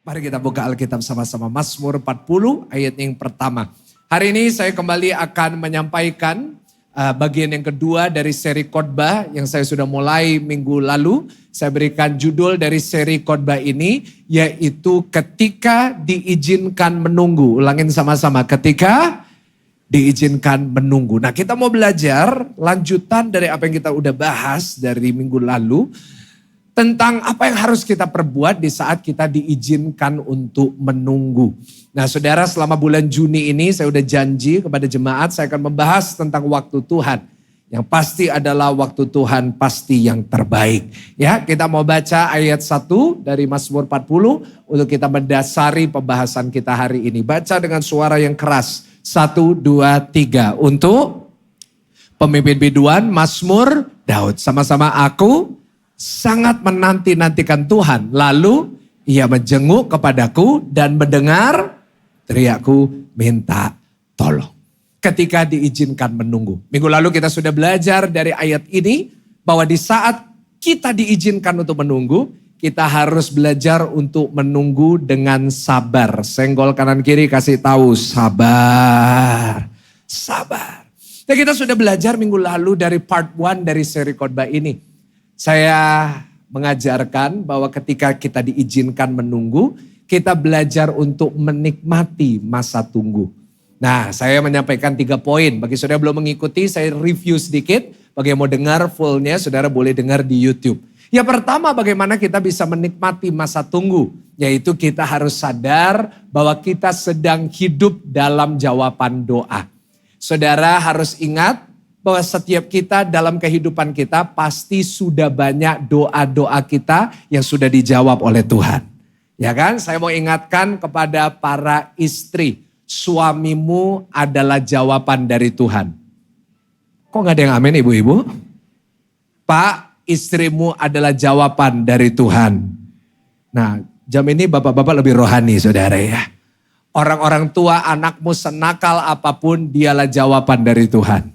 Mari kita buka Alkitab sama-sama. Mazmur 40 ayat yang pertama. Hari ini saya kembali akan menyampaikan bagian yang kedua dari seri khotbah yang saya sudah mulai minggu lalu. Saya berikan judul dari seri khotbah ini yaitu ketika diizinkan menunggu. Ulangin sama-sama, ketika diizinkan menunggu. Nah, kita mau belajar lanjutan dari apa yang kita udah bahas dari minggu lalu. Tentang apa yang harus kita perbuat di saat kita diizinkan untuk menunggu. Nah, saudara, selama bulan Juni ini saya udah janji kepada jemaat saya akan membahas tentang waktu Tuhan. Yang pasti adalah waktu Tuhan pasti yang terbaik. Ya, kita mau baca ayat 1 dari Mazmur 40 untuk kita mendasari pembahasan kita hari ini. Baca dengan suara yang keras. 1, 2, 3. Untuk pemimpin biduan Mazmur Daud. Sama-sama aku sangat menanti-nantikan Tuhan. Lalu ia menjenguk kepadaku dan mendengar teriakku minta tolong. Ketika diizinkan menunggu. Minggu lalu kita sudah belajar dari ayat ini bahwa di saat kita diizinkan untuk menunggu, kita harus belajar untuk menunggu dengan sabar. Senggol kanan kiri kasih tahu sabar. Sabar. Dan kita sudah belajar minggu lalu dari part 1 dari seri khotbah ini. Saya mengajarkan bahwa ketika kita diizinkan menunggu, kita belajar untuk menikmati masa tunggu. Nah, saya menyampaikan 3 poin. Bagi saudara yang belum mengikuti, saya review sedikit. Bagi yang mau dengar fullnya, saudara boleh dengar di YouTube. Yang pertama, bagaimana kita bisa menikmati masa tunggu. Yaitu kita harus sadar bahwa kita sedang hidup dalam jawaban doa. Saudara harus ingat bahwa setiap kita dalam kehidupan kita pasti sudah banyak doa-doa kita yang sudah dijawab oleh Tuhan. Ya kan? Saya mau ingatkan kepada para istri, suamimu adalah jawaban dari Tuhan. Kok gak ada yang amin ibu-ibu? Pak, istrimu adalah jawaban dari Tuhan. Nah, jam ini bapak-bapak lebih rohani saudara ya. Orang-orang tua anakmu senakal apapun dialah jawaban dari Tuhan.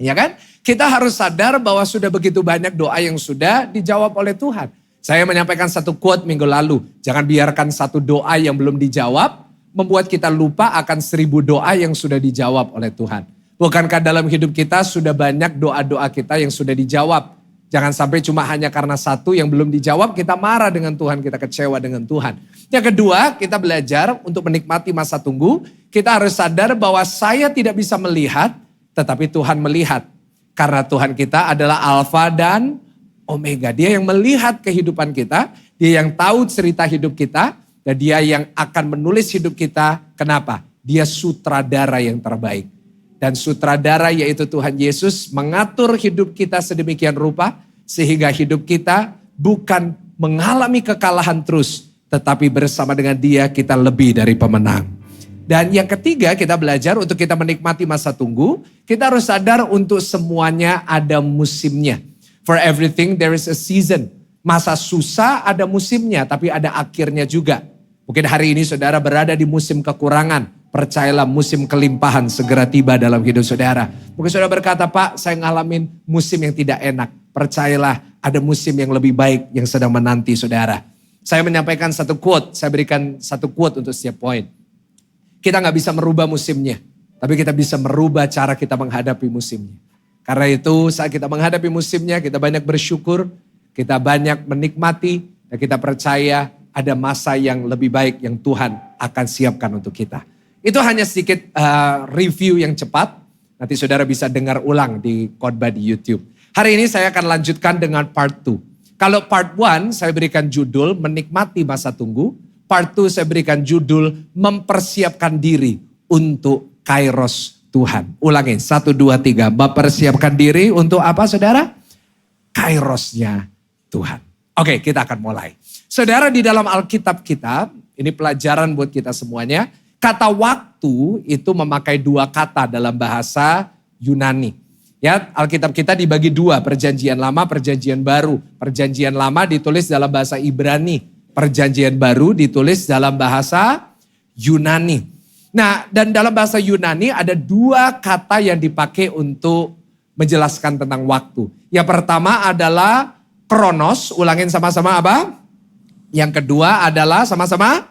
Ya kan? Kita harus sadar bahwa sudah begitu banyak doa yang sudah dijawab oleh Tuhan. Saya menyampaikan satu quote minggu lalu. Jangan biarkan satu doa yang belum dijawab membuat kita lupa akan 1000 doa yang sudah dijawab oleh Tuhan. Bukankah dalam hidup kita sudah banyak doa-doa kita yang sudah dijawab? Jangan sampai cuma hanya karena satu yang belum dijawab kita marah dengan Tuhan, kita kecewa dengan Tuhan. Yang kedua, kita belajar untuk menikmati masa tunggu. Kita harus sadar bahwa saya tidak bisa melihat, tetapi Tuhan melihat. Karena Tuhan kita adalah Alfa dan Omega. Dia yang melihat kehidupan kita. Dia yang tahu cerita hidup kita. Dan dia yang akan menulis hidup kita. Kenapa? Dia sutradara yang terbaik. Dan sutradara yaitu Tuhan Yesus mengatur hidup kita sedemikian rupa. Sehingga hidup kita bukan mengalami kekalahan terus. Tetapi bersama dengan dia kita lebih dari pemenang. Dan yang ketiga kita belajar untuk kita menikmati masa tunggu. Kita harus sadar untuk semuanya ada musimnya. For everything there is a season. Masa susah ada musimnya tapi ada akhirnya juga. Mungkin hari ini saudara berada di musim kekurangan. Percayalah musim kelimpahan segera tiba dalam hidup saudara. Mungkin saudara berkata, Pak saya ngalamin musim yang tidak enak. Percayalah ada musim yang lebih baik yang sedang menanti saudara. Saya menyampaikan satu quote. Saya berikan satu quote untuk setiap poin. Kita gak bisa merubah musimnya. Tapi kita bisa merubah cara kita menghadapi musimnya. Karena itu saat kita menghadapi musimnya kita banyak bersyukur. Kita banyak menikmati. Dan kita percaya ada masa yang lebih baik yang Tuhan akan siapkan untuk kita. Itu hanya sedikit review yang cepat. Nanti saudara bisa dengar ulang di khotbah di YouTube. Hari ini saya akan lanjutkan dengan part 2. Kalau part 1 saya berikan judul menikmati masa tunggu. Part 2 saya berikan judul mempersiapkan diri untuk kairos Tuhan. Ulangin 1, 2, 3. Mempersiapkan diri untuk apa saudara? Kairosnya Tuhan. Oke, kita akan mulai. Saudara di dalam Alkitab kita, ini pelajaran buat kita semuanya. Kata waktu itu memakai 2 kata dalam bahasa Yunani. Ya, Alkitab kita dibagi 2, perjanjian lama, perjanjian baru. Perjanjian lama ditulis dalam bahasa Ibrani. Perjanjian baru ditulis dalam bahasa Yunani. Nah, dan dalam bahasa Yunani ada 2 kata yang dipakai untuk menjelaskan tentang waktu. Yang pertama adalah kronos, ulangin sama-sama apa? Yang kedua adalah sama-sama.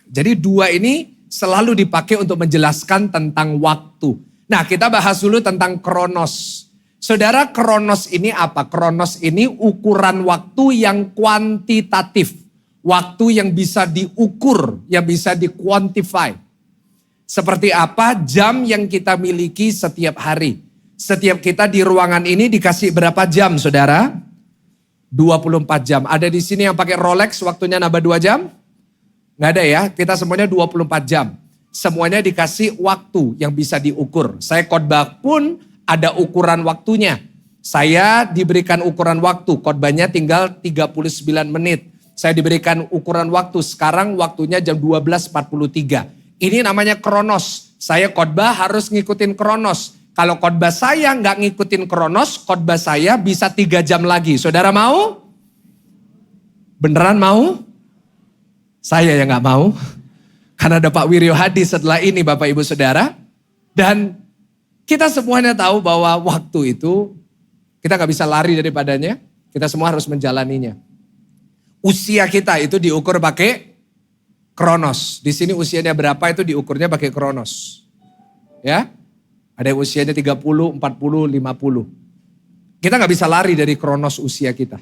Jadi dua ini selalu dipakai untuk menjelaskan tentang waktu. Nah, kita bahas dulu tentang kronos. Saudara, kronos ini apa? Kronos ini ukuran waktu yang kuantitatif. Waktu yang bisa diukur, yang bisa dikuantify. Seperti apa jam yang kita miliki setiap hari. Setiap kita di ruangan ini dikasih berapa jam, saudara? 24 jam. Ada di sini yang pakai Rolex waktunya nambah 2 jam? Nggak ada ya, kita semuanya 24 jam. Semuanya dikasih waktu yang bisa diukur. Saya khotbah pun ada ukuran waktunya. Saya diberikan ukuran waktu, khotbahnya tinggal 39 menit. Saya diberikan ukuran waktu, sekarang waktunya jam 12.43. Ini namanya kronos. Saya khotbah harus ngikutin kronos. Kalau khotbah saya nggak ngikutin kronos, khotbah saya bisa 3 jam lagi. Saudara mau? Beneran mau? Saya yang nggak mau. Karena ada Pak Wiryo Hadi setelah ini Bapak Ibu Saudara. Dan kita semuanya tahu bahwa waktu itu kita nggak bisa lari daripadanya. Kita semua harus menjalaninya. Usia kita itu diukur pakai kronos. Di sini usianya berapa itu diukurnya pakai kronos. Ya, ada yang usianya 30, 40, 50. Kita nggak bisa lari dari kronos usia kita.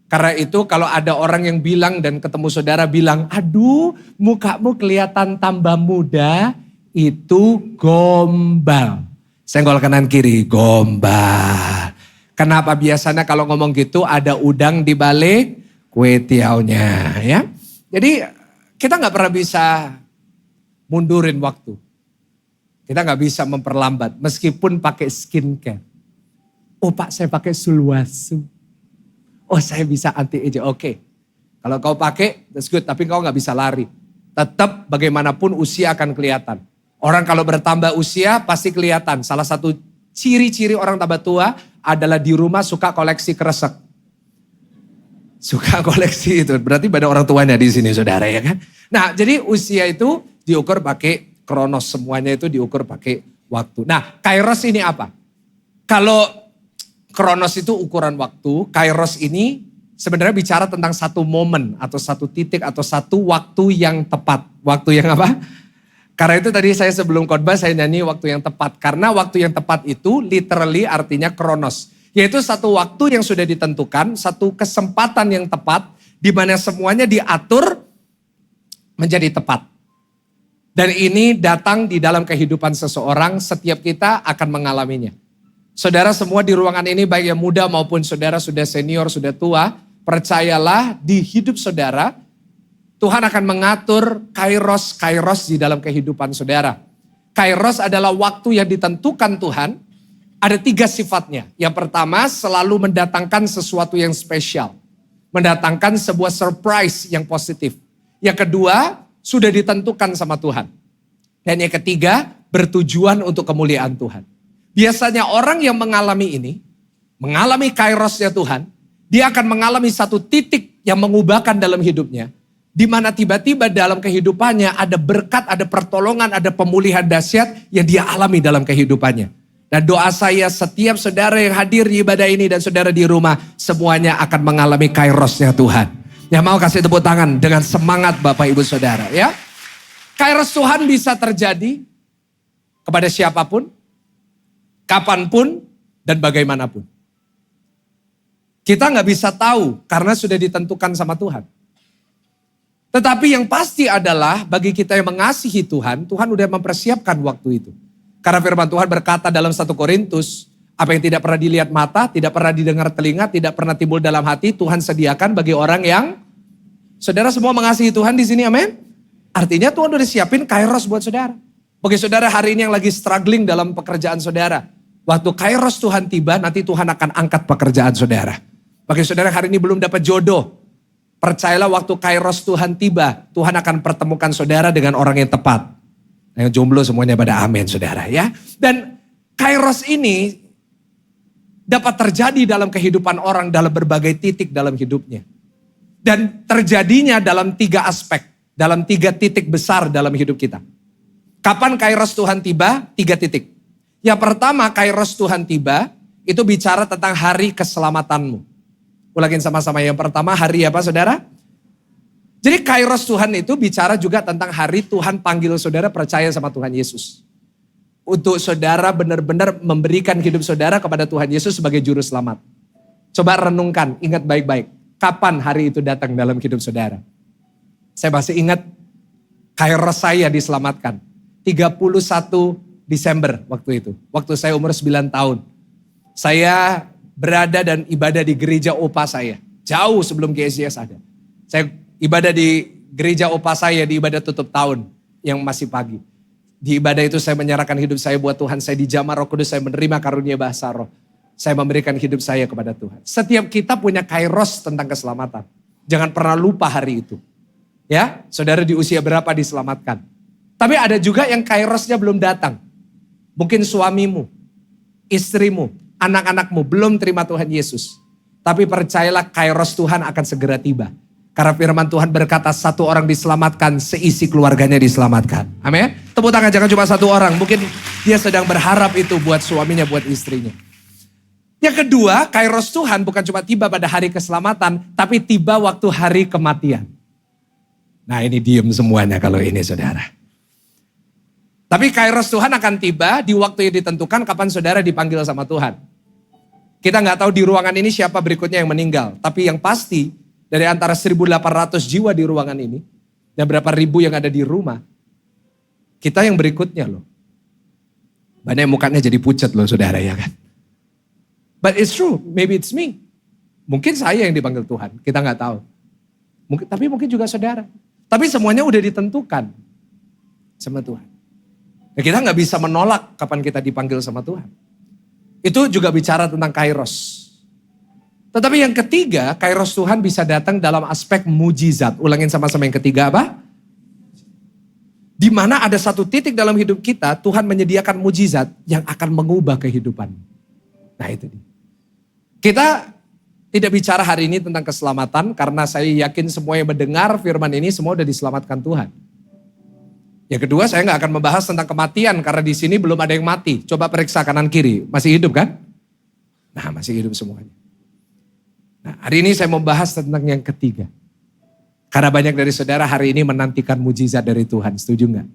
Karena itu kalau ada orang yang bilang dan ketemu saudara bilang, aduh mukamu kelihatan tambah muda, itu gombal. Senggol kanan kiri, gombal. Kenapa biasanya kalau ngomong gitu ada udang di balik kue tiaunya ya. Jadi kita gak pernah bisa mundurin waktu. Kita gak bisa memperlambat meskipun pakai skincare. Oh Pak saya pakai Sulwasu. Oh saya bisa anti-aging, oke. Kalau kau pakai that's good tapi kau gak bisa lari. Tetap bagaimanapun usia akan kelihatan. Orang kalau bertambah usia pasti kelihatan. Salah satu ciri-ciri orang tambah tua adalah di rumah suka koleksi kresek. Suka koleksi itu, berarti pada orang tuanya di sini saudara ya kan. Nah jadi usia itu diukur pakai kronos, semuanya itu diukur pakai waktu. Nah kairos ini apa? Kalau kronos itu ukuran waktu, kairos ini sebenarnya bicara tentang satu momen atau satu titik atau satu waktu yang tepat. Waktu yang apa? Karena itu tadi saya sebelum khotbah saya nyanyi waktu yang tepat. Karena waktu yang tepat itu literally artinya kronos. Yaitu satu waktu yang sudah ditentukan, satu kesempatan yang tepat, di mana semuanya diatur menjadi tepat. Dan ini datang di dalam kehidupan seseorang, setiap kita akan mengalaminya. Saudara semua di ruangan ini, baik yang muda maupun saudara sudah senior, sudah tua, percayalah di hidup saudara, Tuhan akan mengatur kairos di dalam kehidupan saudara. Kairos adalah waktu yang ditentukan Tuhan. Ada 3 sifatnya. Yang pertama selalu mendatangkan sesuatu yang spesial. Mendatangkan sebuah surprise yang positif. Yang kedua sudah ditentukan sama Tuhan. Dan yang ketiga bertujuan untuk kemuliaan Tuhan. Biasanya orang yang mengalami ini, mengalami kairosnya Tuhan, dia akan mengalami satu titik yang mengubahkan dalam hidupnya. Di mana tiba-tiba dalam kehidupannya ada berkat, ada pertolongan, ada pemulihan dahsyat yang dia alami dalam kehidupannya. Dan doa saya setiap saudara yang hadir di ibadah ini dan saudara di rumah, semuanya akan mengalami kairosnya Tuhan. Yang mau kasih tepuk tangan dengan semangat Bapak Ibu Saudara ya. Kairos Tuhan bisa terjadi kepada siapapun, kapanpun, dan bagaimanapun. Kita gak bisa tahu karena sudah ditentukan sama Tuhan. Tetapi yang pasti adalah bagi kita yang mengasihi Tuhan, Tuhan udah mempersiapkan waktu itu. Karena firman Tuhan berkata dalam 1 Korintus, apa yang tidak pernah dilihat mata, tidak pernah didengar telinga, tidak pernah timbul dalam hati, Tuhan sediakan bagi orang yang, saudara semua mengasihi Tuhan di sini, amin? Artinya Tuhan udah siapin kairos buat saudara. Bagi saudara hari ini yang lagi struggling dalam pekerjaan saudara, waktu kairos Tuhan tiba, nanti Tuhan akan angkat pekerjaan saudara. Bagi saudara hari ini belum dapat jodoh, percayalah waktu kairos Tuhan tiba, Tuhan akan pertemukan saudara dengan orang yang tepat. Yang jomblo semuanya pada amin saudara ya. Dan kairos ini dapat terjadi dalam kehidupan orang dalam berbagai titik dalam hidupnya. Dan terjadinya dalam 3 aspek, dalam 3 titik besar dalam hidup kita. Kapan kairos Tuhan tiba? 3 titik. Yang pertama kairos Tuhan tiba, itu bicara tentang hari keselamatanmu. Ulangin sama-sama, yang pertama hari apa saudara? Jadi kairos Tuhan itu bicara juga tentang hari Tuhan panggil saudara percaya sama Tuhan Yesus. Untuk saudara benar-benar memberikan hidup saudara kepada Tuhan Yesus sebagai juru selamat. Coba renungkan, ingat baik-baik. Kapan hari itu datang dalam hidup saudara? Saya masih ingat kairos saya diselamatkan. 31 Desember waktu itu. Waktu saya umur 9 tahun. Saya berada dan ibadah di gereja opa saya. Jauh sebelum GSJS ada. Saya ibadah di gereja opa saya di ibadah tutup tahun yang masih pagi. Di ibadah itu saya menyerahkan hidup saya buat Tuhan. Saya dijamah Roh Kudus, saya menerima karunia bahasa roh. Saya memberikan hidup saya kepada Tuhan. Setiap kita punya kairos tentang keselamatan. Jangan pernah lupa hari itu. Ya, saudara di usia berapa diselamatkan. Tapi ada juga yang kairosnya belum datang. Mungkin suamimu, istrimu, anak-anakmu belum terima Tuhan Yesus. Tapi percayalah kairos Tuhan akan segera tiba. Karena firman Tuhan berkata satu orang diselamatkan, seisi keluarganya diselamatkan. Amin. Tepuk tangan, jangan cuma satu orang. Mungkin dia sedang berharap itu buat suaminya, buat istrinya. Yang kedua, kairos Tuhan bukan cuma tiba pada hari keselamatan, tapi tiba waktu hari kematian. Nah ini diem semuanya kalau ini saudara. Tapi kairos Tuhan akan tiba di waktu yang ditentukan kapan saudara dipanggil sama Tuhan. Kita nggak tahu di ruangan ini siapa berikutnya yang meninggal. Tapi yang pasti dari antara 1.800 jiwa di ruangan ini dan berapa ribu yang ada di rumah. Kita yang berikutnya loh. Banyak yang mukanya jadi pucat loh saudara ya kan. But it's true, maybe it's me. Mungkin saya yang dipanggil Tuhan, kita nggak tahu. Tapi mungkin juga saudara. Tapi semuanya udah ditentukan sama Tuhan. Nah, kita nggak bisa menolak kapan kita dipanggil sama Tuhan. Itu juga bicara tentang kairos. Tetapi yang ketiga, kairos Tuhan bisa datang dalam aspek mujizat. Ulangin sama-sama yang ketiga apa? Di mana ada satu titik dalam hidup kita, Tuhan menyediakan mujizat yang akan mengubah kehidupan. Nah itu dia. Kita tidak bicara hari ini tentang keselamatan karena saya yakin semua yang mendengar firman ini semua sudah diselamatkan Tuhan. Yang kedua, saya nggak akan membahas tentang kematian karena di sini belum ada yang mati. Coba periksa kanan kiri, masih hidup kan? Nah, masih hidup semuanya. Nah, hari ini saya mau bahas tentang yang ketiga. Karena banyak dari saudara hari ini menantikan mujizat dari Tuhan, setuju nggak?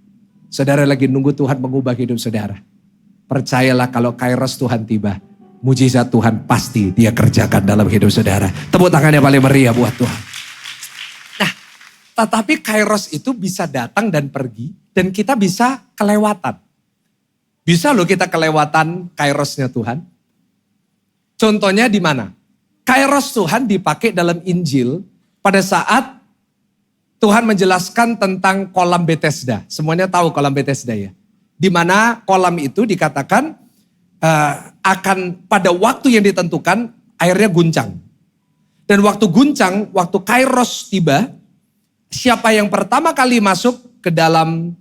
Saudara lagi nunggu Tuhan mengubah hidup saudara. Percayalah kalau kairos Tuhan tiba, mujizat Tuhan pasti dia kerjakan dalam hidup saudara. Tepuk tangannya paling meriah buat Tuhan. Nah, tetapi kairos itu bisa datang dan pergi dan kita bisa kelewatan. Bisa loh kita kelewatan kairosnya Tuhan. Contohnya di mana? Kairos Tuhan dipakai dalam Injil pada saat Tuhan menjelaskan tentang kolam Bethesda. Semuanya tahu kolam Bethesda ya. Di mana kolam itu dikatakan akan pada waktu yang ditentukan airnya guncang. Dan waktu guncang, waktu kairos tiba, siapa yang pertama kali masuk ke dalam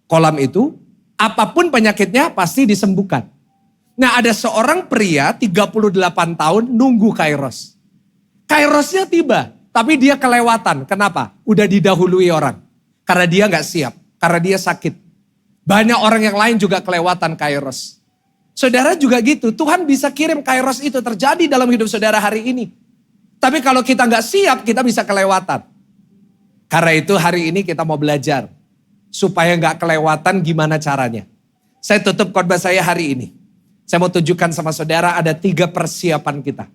kolam itu, apapun penyakitnya pasti disembuhkan. Nah ada seorang pria 38 tahun nunggu kairos. Kairosnya tiba, tapi dia kelewatan. Kenapa? Udah didahului orang. Karena dia gak siap, karena dia sakit. Banyak orang yang lain juga kelewatan kairos. Saudara juga gitu, Tuhan bisa kirim kairos itu terjadi dalam hidup saudara hari ini. Tapi kalau kita gak siap, kita bisa kelewatan. Karena itu hari ini kita mau belajar. Supaya gak kelewatan gimana caranya. Saya tutup khotbah saya hari ini. Saya mau tunjukkan sama saudara ada 3 persiapan kita.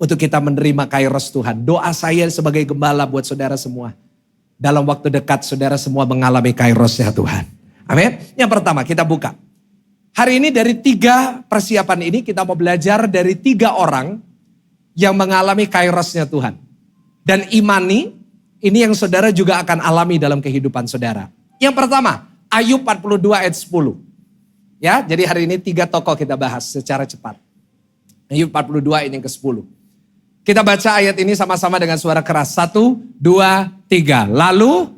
Untuk kita menerima kairos Tuhan. Doa saya sebagai gembala buat saudara semua. Dalam waktu dekat saudara semua mengalami kairosnya Tuhan. Amin. Yang pertama kita buka. Hari ini dari 3 persiapan ini kita mau belajar dari 3 orang yang mengalami kairosnya Tuhan. Dan imani ini yang saudara juga akan alami dalam kehidupan saudara. Yang pertama, Ayub 42 ayat 10. Ya, jadi hari ini 3 tokoh kita bahas secara cepat. Ayub 42 ini yang ke-10. Kita baca ayat ini sama-sama dengan suara keras. 1, 2, 3. Lalu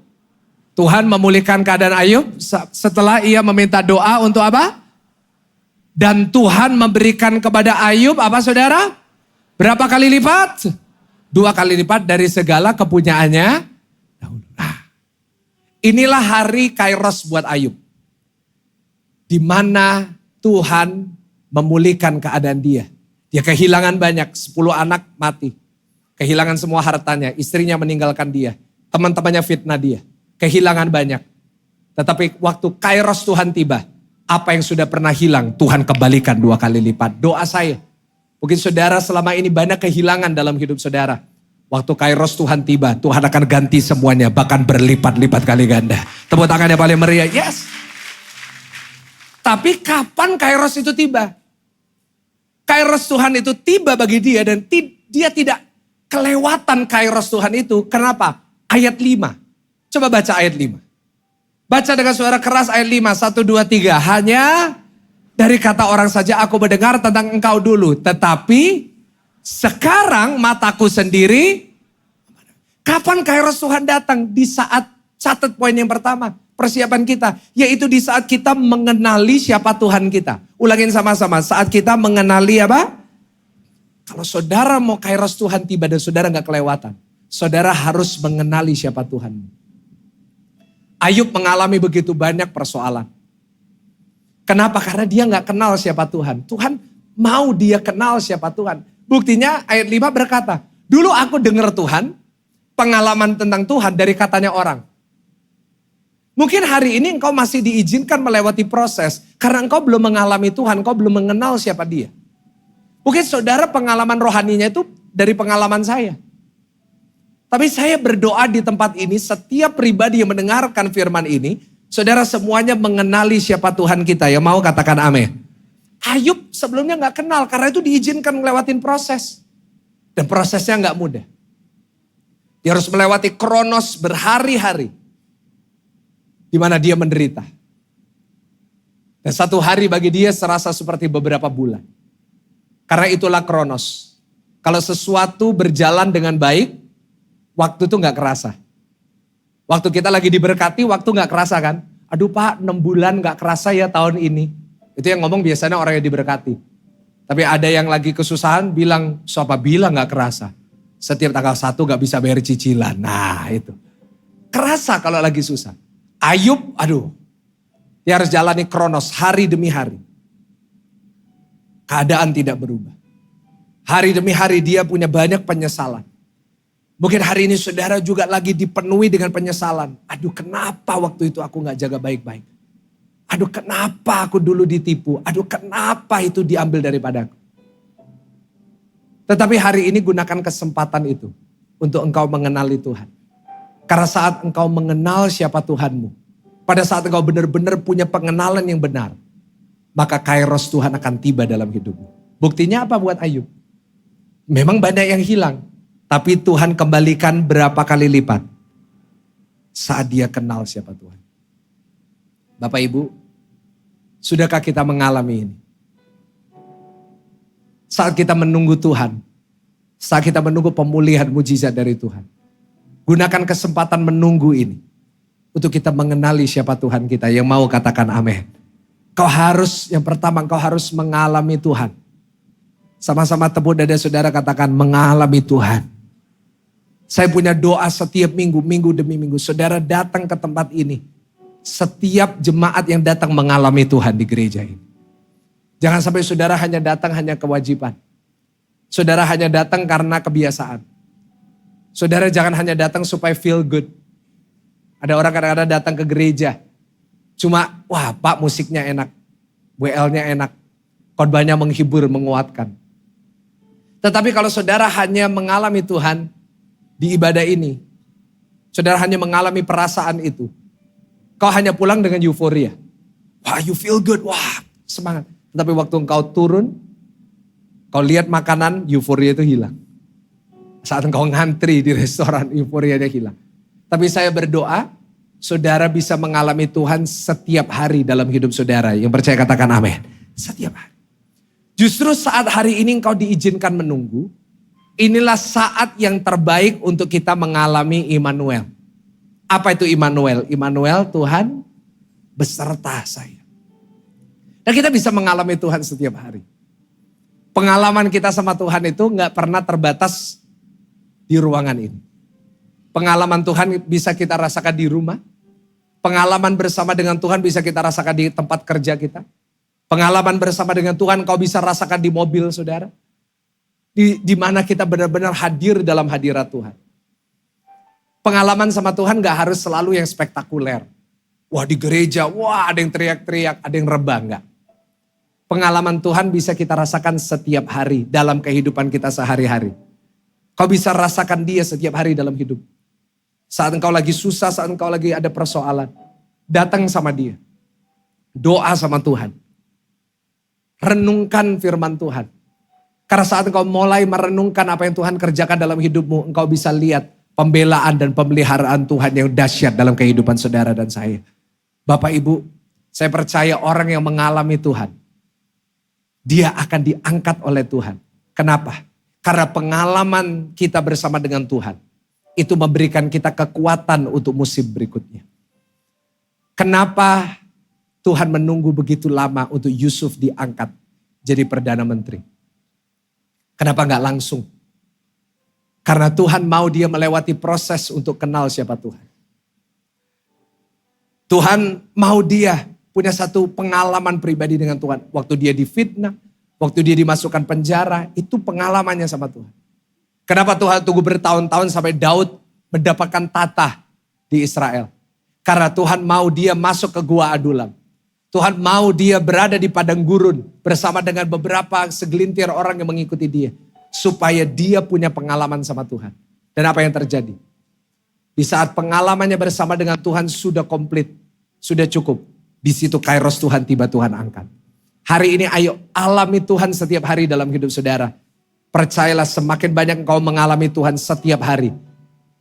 Tuhan memulihkan keadaan Ayub setelah ia meminta doa untuk apa? Dan Tuhan memberikan kepada Ayub apa saudara? Berapa kali lipat? 2 kali lipat dari segala kepunyaannya. Nah, inilah hari kairos buat Ayub. Di mana Tuhan memulihkan keadaan dia. Dia kehilangan banyak, 10 anak mati. Kehilangan semua hartanya, istrinya meninggalkan dia. Teman-temannya fitnah dia. Kehilangan banyak. Tetapi waktu kairos Tuhan tiba, apa yang sudah pernah hilang, Tuhan kembalikan 2 kali lipat. Doa saya. Mungkin saudara selama ini banyak kehilangan dalam hidup saudara. Waktu kairos Tuhan tiba, Tuhan akan ganti semuanya, bahkan berlipat-lipat kali ganda. Tepuk tangan yang paling meriah, yes. Tapi kapan kairos itu tiba? Kairos Tuhan itu tiba bagi dia dan dia tidak kelewatan kairos Tuhan itu. Kenapa? Ayat 5. Coba baca ayat 5. Baca dengan suara keras ayat 5. 1, 2, 3. Hanya dari kata orang saja aku mendengar tentang engkau dulu. Tetapi sekarang mataku sendiri. Kapan kairos Tuhan datang? Di saat, catat poin yang pertama. Persiapan kita. Yaitu di saat kita mengenali siapa Tuhan kita. Ulangin sama-sama. Saat kita mengenali apa? Kalau saudara mau kairos Tuhan tiba dan saudara gak kelewatan. Saudara harus mengenali siapa Tuhan. Ayub mengalami begitu banyak persoalan. Kenapa? Karena dia gak kenal siapa Tuhan. Tuhan mau dia kenal siapa Tuhan. Buktinya ayat 5 berkata, dulu aku dengar Tuhan, pengalaman tentang Tuhan dari katanya orang. Mungkin hari ini engkau masih diizinkan melewati proses. Karena engkau belum mengalami Tuhan, engkau belum mengenal siapa dia. Mungkin saudara pengalaman rohaninya itu dari pengalaman saya. Tapi saya berdoa di tempat ini, setiap pribadi yang mendengarkan firman ini, saudara semuanya mengenali siapa Tuhan kita. Yang mau katakan amin. Ayub sebelumnya gak kenal, karena itu diizinkan ngelewatin proses. Dan prosesnya gak mudah. Dia harus melewati kronos berhari-hari. Di mana dia menderita. Dan satu hari bagi dia serasa seperti beberapa bulan. Karena itulah kronos. Kalau sesuatu berjalan dengan baik, waktu itu gak kerasa. Waktu kita lagi diberkati, waktu gak kerasa kan? Aduh Pak, 6 bulan gak kerasa ya tahun ini. Itu yang ngomong biasanya orang yang diberkati. Tapi ada yang lagi kesusahan bilang, siapa bilang gak kerasa? Setiap tanggal 1 gak bisa bayar cicilan. Nah itu. Kerasa kalau lagi susah. Ayub, aduh. Dia harus jalani kronos hari demi hari. Keadaan tidak berubah. Hari demi hari dia punya banyak penyesalan. Mungkin hari ini saudara juga lagi dipenuhi dengan penyesalan. Aduh kenapa waktu itu aku gak jaga baik-baik. Aduh kenapa aku dulu ditipu. Aduh kenapa itu diambil daripadaku. Tetapi hari ini gunakan kesempatan itu. Untuk engkau mengenali Tuhan. Karena saat engkau mengenal siapa Tuhanmu. Pada saat engkau benar-benar punya pengenalan yang benar. Maka kairos Tuhan akan tiba dalam hidupmu. Buktinya apa buat Ayub? Memang banyak yang hilang. Tapi Tuhan kembalikan berapa kali lipat saat dia kenal siapa Tuhan. Bapak Ibu, sudahkah kita mengalami ini? Saat kita menunggu Tuhan, saat kita menunggu pemulihan mujizat dari Tuhan. Gunakan kesempatan menunggu ini untuk kita mengenali siapa Tuhan kita. Yang mau katakan amin. Yang pertama kau harus mengalami Tuhan. Sama-sama tepuk dada saudara katakan mengalami Tuhan. Saya punya doa setiap minggu, minggu demi minggu. Saudara datang ke tempat ini. Setiap jemaat yang datang mengalami Tuhan di gereja ini. Jangan sampai saudara hanya datang hanya kewajiban. Saudara hanya datang karena kebiasaan. Saudara jangan hanya datang supaya feel good. Ada orang kadang-kadang datang ke gereja. Cuma, wah Pak musiknya enak. WL-nya enak. Khotbahnya menghibur, menguatkan. Tetapi kalau saudara hanya mengalami Tuhan di ibadah ini, saudara hanya mengalami perasaan itu. Kau hanya pulang dengan euforia. Wah you feel good, wah semangat. Tetapi waktu engkau turun, kau lihat makanan, euforia itu hilang. Saat engkau ngantri di restoran, euforianya hilang. Tapi saya berdoa, saudara bisa mengalami Tuhan setiap hari dalam hidup saudara. Yang percaya katakan amin. Setiap hari. Justru saat hari ini engkau diizinkan menunggu, inilah saat yang terbaik untuk kita mengalami Immanuel. Apa itu Immanuel? Immanuel Tuhan beserta saya. Dan kita bisa mengalami Tuhan setiap hari. Pengalaman kita sama Tuhan itu gak pernah terbatas di ruangan ini. Pengalaman Tuhan bisa kita rasakan di rumah. Pengalaman bersama dengan Tuhan bisa kita rasakan di tempat kerja kita. Pengalaman bersama dengan Tuhan kau bisa rasakan di mobil saudara. Di mana kita benar-benar hadir dalam hadirat Tuhan. Pengalaman sama Tuhan gak harus selalu yang spektakuler. Wah di gereja, wah ada yang teriak-teriak, ada yang rebah, enggak. Pengalaman Tuhan bisa kita rasakan setiap hari dalam kehidupan kita sehari-hari. Kau bisa rasakan dia setiap hari dalam hidup. Saat engkau lagi susah, saat engkau lagi ada persoalan, datang sama dia. Doa sama Tuhan. Renungkan firman Tuhan. Karena saat engkau mulai merenungkan apa yang Tuhan kerjakan dalam hidupmu, engkau bisa lihat pembelaan dan pemeliharaan Tuhan yang dahsyat dalam kehidupan saudara dan saya. Bapak Ibu, saya percaya orang yang mengalami Tuhan, dia akan diangkat oleh Tuhan. Kenapa? Karena pengalaman kita bersama dengan Tuhan, itu memberikan kita kekuatan untuk musim berikutnya. Kenapa Tuhan menunggu begitu lama untuk Yusuf diangkat jadi Perdana Menteri? Kenapa enggak langsung? Karena Tuhan mau dia melewati proses untuk kenal siapa Tuhan. Tuhan mau dia punya satu pengalaman pribadi dengan Tuhan. Waktu dia difitnah, waktu dia dimasukkan penjara, itu pengalamannya sama Tuhan. Kenapa Tuhan tunggu bertahun-tahun sampai Daud mendapatkan tata di Israel? Karena Tuhan mau dia masuk ke Gua Adulam. Tuhan mau dia berada di padang gurun bersama dengan beberapa segelintir orang yang mengikuti dia. Supaya dia punya pengalaman sama Tuhan. Dan apa yang terjadi? Di saat pengalamannya bersama dengan Tuhan sudah komplit, sudah cukup. Di situ kairos Tuhan tiba, Tuhan angkat. Hari ini ayo alami Tuhan setiap hari dalam hidup saudara. Percayalah semakin banyak engkau mengalami Tuhan setiap hari.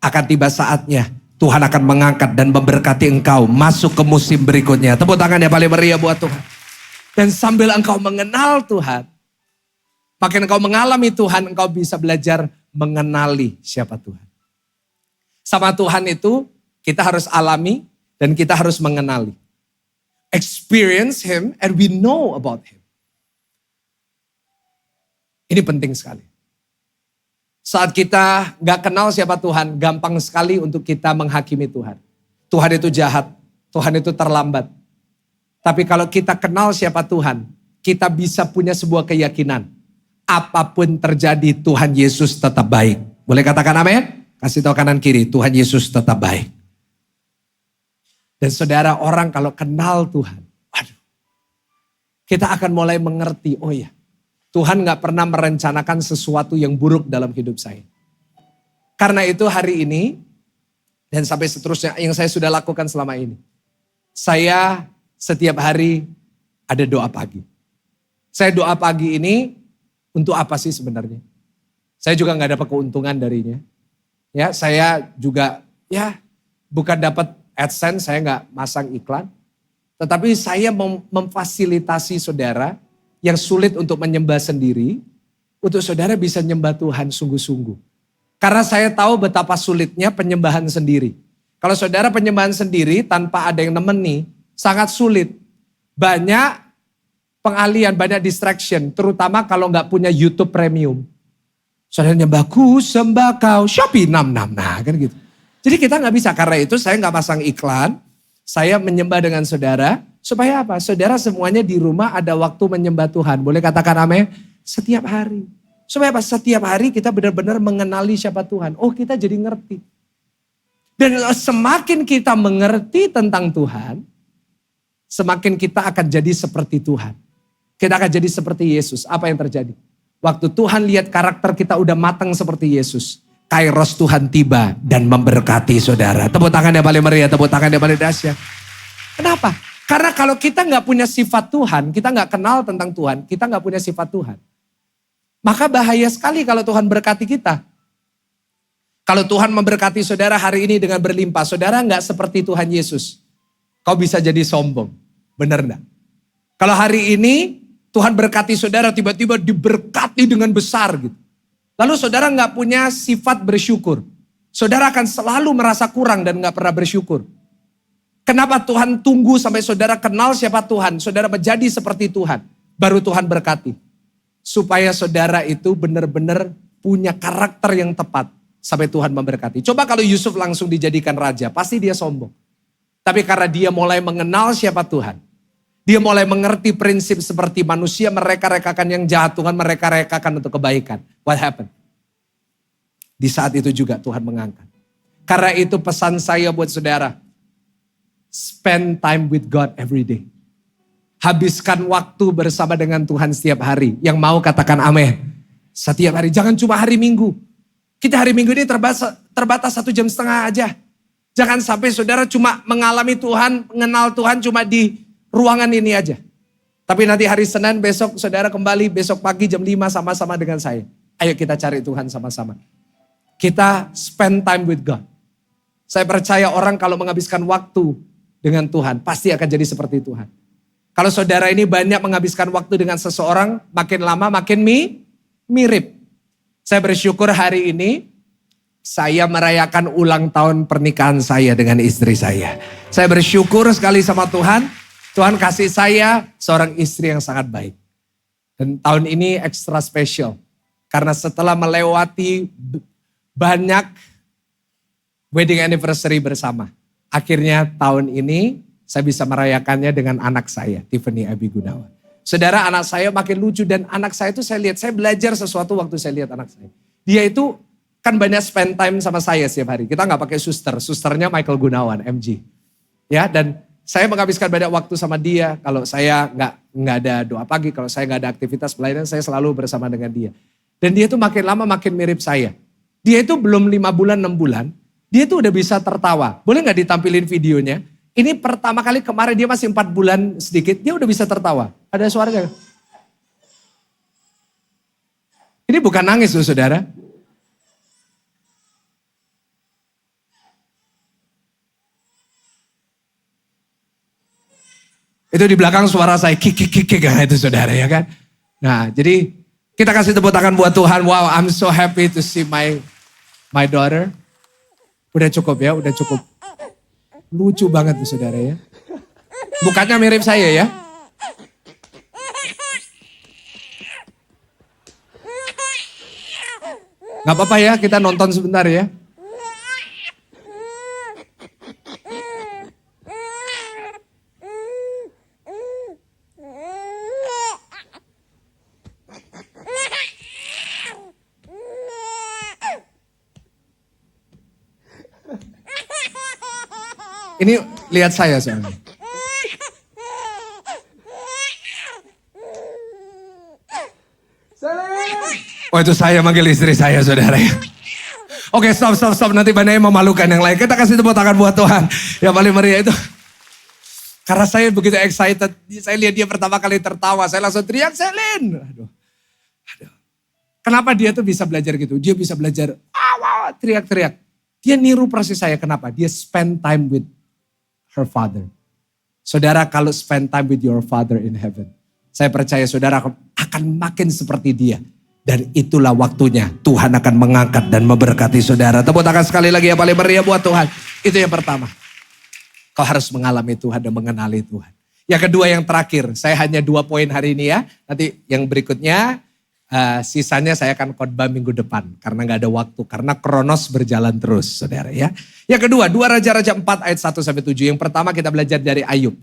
Akan tiba saatnya Tuhan akan mengangkat dan memberkati engkau masuk ke musim berikutnya. Tepuk tangan yang paling meriah buat Tuhan. Dan sambil engkau mengenal Tuhan, makin engkau mengalami Tuhan, engkau bisa belajar mengenali siapa Tuhan. Sama Tuhan itu kita harus alami dan kita harus mengenali. Experience Him and we know about Him. Ini penting sekali. Saat kita gak kenal siapa Tuhan, gampang sekali untuk kita menghakimi Tuhan. Tuhan itu jahat, Tuhan itu terlambat. Tapi kalau kita kenal siapa Tuhan, kita bisa punya sebuah keyakinan. Apapun terjadi, Tuhan Yesus tetap baik. Boleh katakan amin? Kasih tahu kanan kiri, Tuhan Yesus tetap baik. Dan saudara, orang kalau kenal Tuhan, aduh, kita akan mulai mengerti, oh ya, Tuhan gak pernah merencanakan sesuatu yang buruk dalam hidup saya. Karena itu hari ini, dan sampai seterusnya yang saya sudah lakukan selama ini. Saya setiap hari ada doa pagi. Saya doa pagi ini untuk apa sih sebenarnya? Saya juga gak dapat keuntungan darinya. Ya, saya juga bukan dapat AdSense, saya gak masang iklan. Tetapi saya memfasilitasi saudara yang sulit untuk menyembah sendiri, untuk saudara bisa nyembah Tuhan sungguh-sungguh. Karena saya tahu betapa sulitnya penyembahan sendiri. Kalau saudara penyembahan sendiri tanpa ada yang nemeni, sangat sulit. Banyak pengalian, banyak distraction, terutama kalau nggak punya YouTube Premium. Saudara nyembahku, sembah kau, Shopee 66, nah kan gitu. Jadi kita nggak bisa, karena itu saya nggak pasang iklan, saya menyembah dengan saudara. Supaya apa? Saudara semuanya di rumah ada waktu menyembah Tuhan. Boleh katakan amin? Setiap hari. Supaya apa? Setiap hari kita benar-benar mengenali siapa Tuhan. Oh, kita jadi ngerti. Dan semakin kita mengerti tentang Tuhan, semakin kita akan jadi seperti Tuhan. Kita akan jadi seperti Yesus. Apa yang terjadi? Waktu Tuhan lihat karakter kita udah matang seperti Yesus, kairos Tuhan tiba dan memberkati saudara. Tepuk tangan yang paling meriah, tepuk tangan yang paling dahsyat. Kenapa? Karena kalau kita gak punya sifat Tuhan, kita gak kenal tentang Tuhan, kita gak punya sifat Tuhan. Maka bahaya sekali kalau Tuhan berkati kita. Kalau Tuhan memberkati saudara hari ini dengan berlimpah, saudara gak seperti Tuhan Yesus. Kau bisa jadi sombong, benar gak? Kalau hari ini Tuhan berkati saudara, tiba-tiba diberkati dengan besar gitu. Lalu saudara gak punya sifat bersyukur. Saudara akan selalu merasa kurang dan gak pernah bersyukur. Kenapa Tuhan tunggu sampai saudara kenal siapa Tuhan, saudara menjadi seperti Tuhan, baru Tuhan berkati. Supaya saudara itu benar-benar punya karakter yang tepat sampai Tuhan memberkati. Coba kalau Yusuf langsung dijadikan raja, pasti dia sombong. Tapi karena dia mulai mengenal siapa Tuhan, dia mulai mengerti prinsip seperti manusia mereka-rekakan yang jahat, Tuhan mereka-rekakan untuk kebaikan. What happened? Di saat itu juga Tuhan mengangkat. Karena itu pesan saya buat saudara. Spend time with God every day. Habiskan waktu bersama dengan Tuhan setiap hari. Yang mau katakan amin. Setiap hari, jangan cuma hari Minggu. Kita hari Minggu ini terbatas 1,5 jam aja. Jangan sampai saudara cuma mengalami Tuhan, mengenal Tuhan cuma di ruangan ini aja. Tapi nanti hari Senin besok saudara kembali, besok pagi jam 5 sama-sama dengan saya. Ayo kita cari Tuhan sama-sama. Kita spend time with God. Saya percaya orang kalau menghabiskan waktu dengan Tuhan, pasti akan jadi seperti Tuhan. Kalau saudara ini banyak menghabiskan waktu dengan seseorang, makin lama makin mirip. Saya bersyukur hari ini, saya merayakan ulang tahun pernikahan saya dengan istri saya. Saya bersyukur sekali sama Tuhan, Tuhan kasih saya seorang istri yang sangat baik. Dan tahun ini ekstra spesial, karena setelah melewati banyak wedding anniversary bersama. Akhirnya tahun ini saya bisa merayakannya dengan anak saya, Tiffany Abi Gunawan. Saudara, anak saya makin lucu dan anak saya itu saya belajar sesuatu waktu saya lihat anak saya. Dia itu kan banyak spend time sama saya setiap hari. Kita nggak pakai susternya Michael Gunawan, MG. Ya, dan saya menghabiskan banyak waktu sama dia. Kalau saya nggak ada doa pagi, kalau saya nggak ada aktivitas pelayanan, saya selalu bersama dengan dia. Dan dia itu makin lama makin mirip saya. Dia itu belum 5 bulan, 6 bulan, dia itu udah bisa tertawa. Boleh gak ditampilin videonya? Ini pertama kali kemarin dia masih 4 bulan sedikit, dia udah bisa tertawa. Ada suaranya? Ini bukan nangis loh saudara. Itu di belakang suara saya kik itu saudara ya kan. Nah jadi kita kasih tepuk tangan buat Tuhan. Wow, I'm so happy to see my daughter. Udah cukup ya, udah cukup. Lucu banget tuh saudara ya. Mukanya mirip saya ya. Gak apa-apa ya, kita nonton sebentar ya. Ini lihat saya soalnya. Oh itu saya manggil istri saya saudara ya. Oke stop. Nanti banyak yang memalukan yang lain. Kita kasih tepuk tangan buat Tuhan. Yang paling meriah itu. Karena saya begitu excited. Saya lihat dia pertama kali tertawa. Saya langsung teriak Selin. Aduh. Kenapa dia tuh bisa belajar gitu? Dia bisa belajar teriak-teriak. Dia niru persis saya. Kenapa? Dia spend time with her father. Saudara kalau spend time with your father in heaven. Saya percaya saudara akan makin seperti dia. Dan itulah waktunya Tuhan akan mengangkat dan memberkati saudara. Tepuk tangan sekali lagi yang paling meriah buat Tuhan. Itu yang pertama. Kau harus mengalami Tuhan dan mengenali Tuhan. Yang kedua yang terakhir. Saya hanya 2 poin hari ini ya. Nanti yang berikutnya sisanya saya akan khotbah minggu depan. Karena gak ada waktu. Karena kronos berjalan terus saudara ya. Yang kedua 2 Raja-Raja 4 ayat 1-7. Yang pertama kita belajar dari Ayub.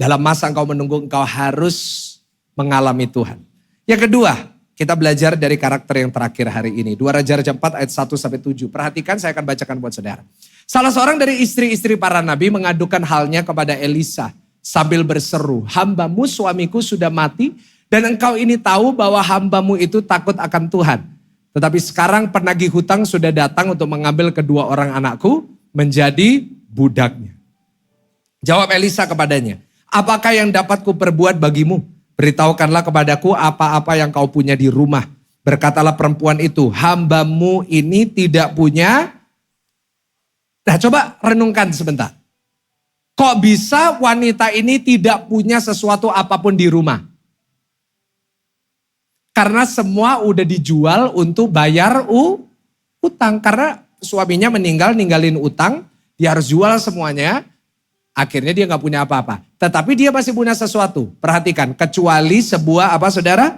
Dalam masa engkau menunggu engkau harus mengalami Tuhan. Yang kedua kita belajar dari karakter yang terakhir hari ini. 2 Raja-Raja 4 ayat 1-7. Perhatikan saya akan bacakan buat saudara. Salah seorang dari istri-istri para nabi mengadukan halnya kepada Elisa. Sambil berseru, hambamu suamiku sudah mati. Dan engkau ini tahu bahwa hambamu itu takut akan Tuhan. Tetapi sekarang penagih hutang sudah datang untuk mengambil kedua orang anakku menjadi budaknya. Jawab Elisa kepadanya, apakah yang dapat kuperbuat bagimu? Beritahukanlah kepadaku apa-apa yang kau punya di rumah. Berkatalah perempuan itu, hambamu ini tidak punya. Nah coba renungkan sebentar. Kok bisa wanita ini tidak punya sesuatu apapun di rumah? Karena semua udah dijual untuk bayar utang. Karena suaminya meninggal, ninggalin utang. Dia harus jual semuanya. Akhirnya dia gak punya apa-apa. Tetapi dia masih punya sesuatu. Perhatikan, kecuali sebuah apa saudara?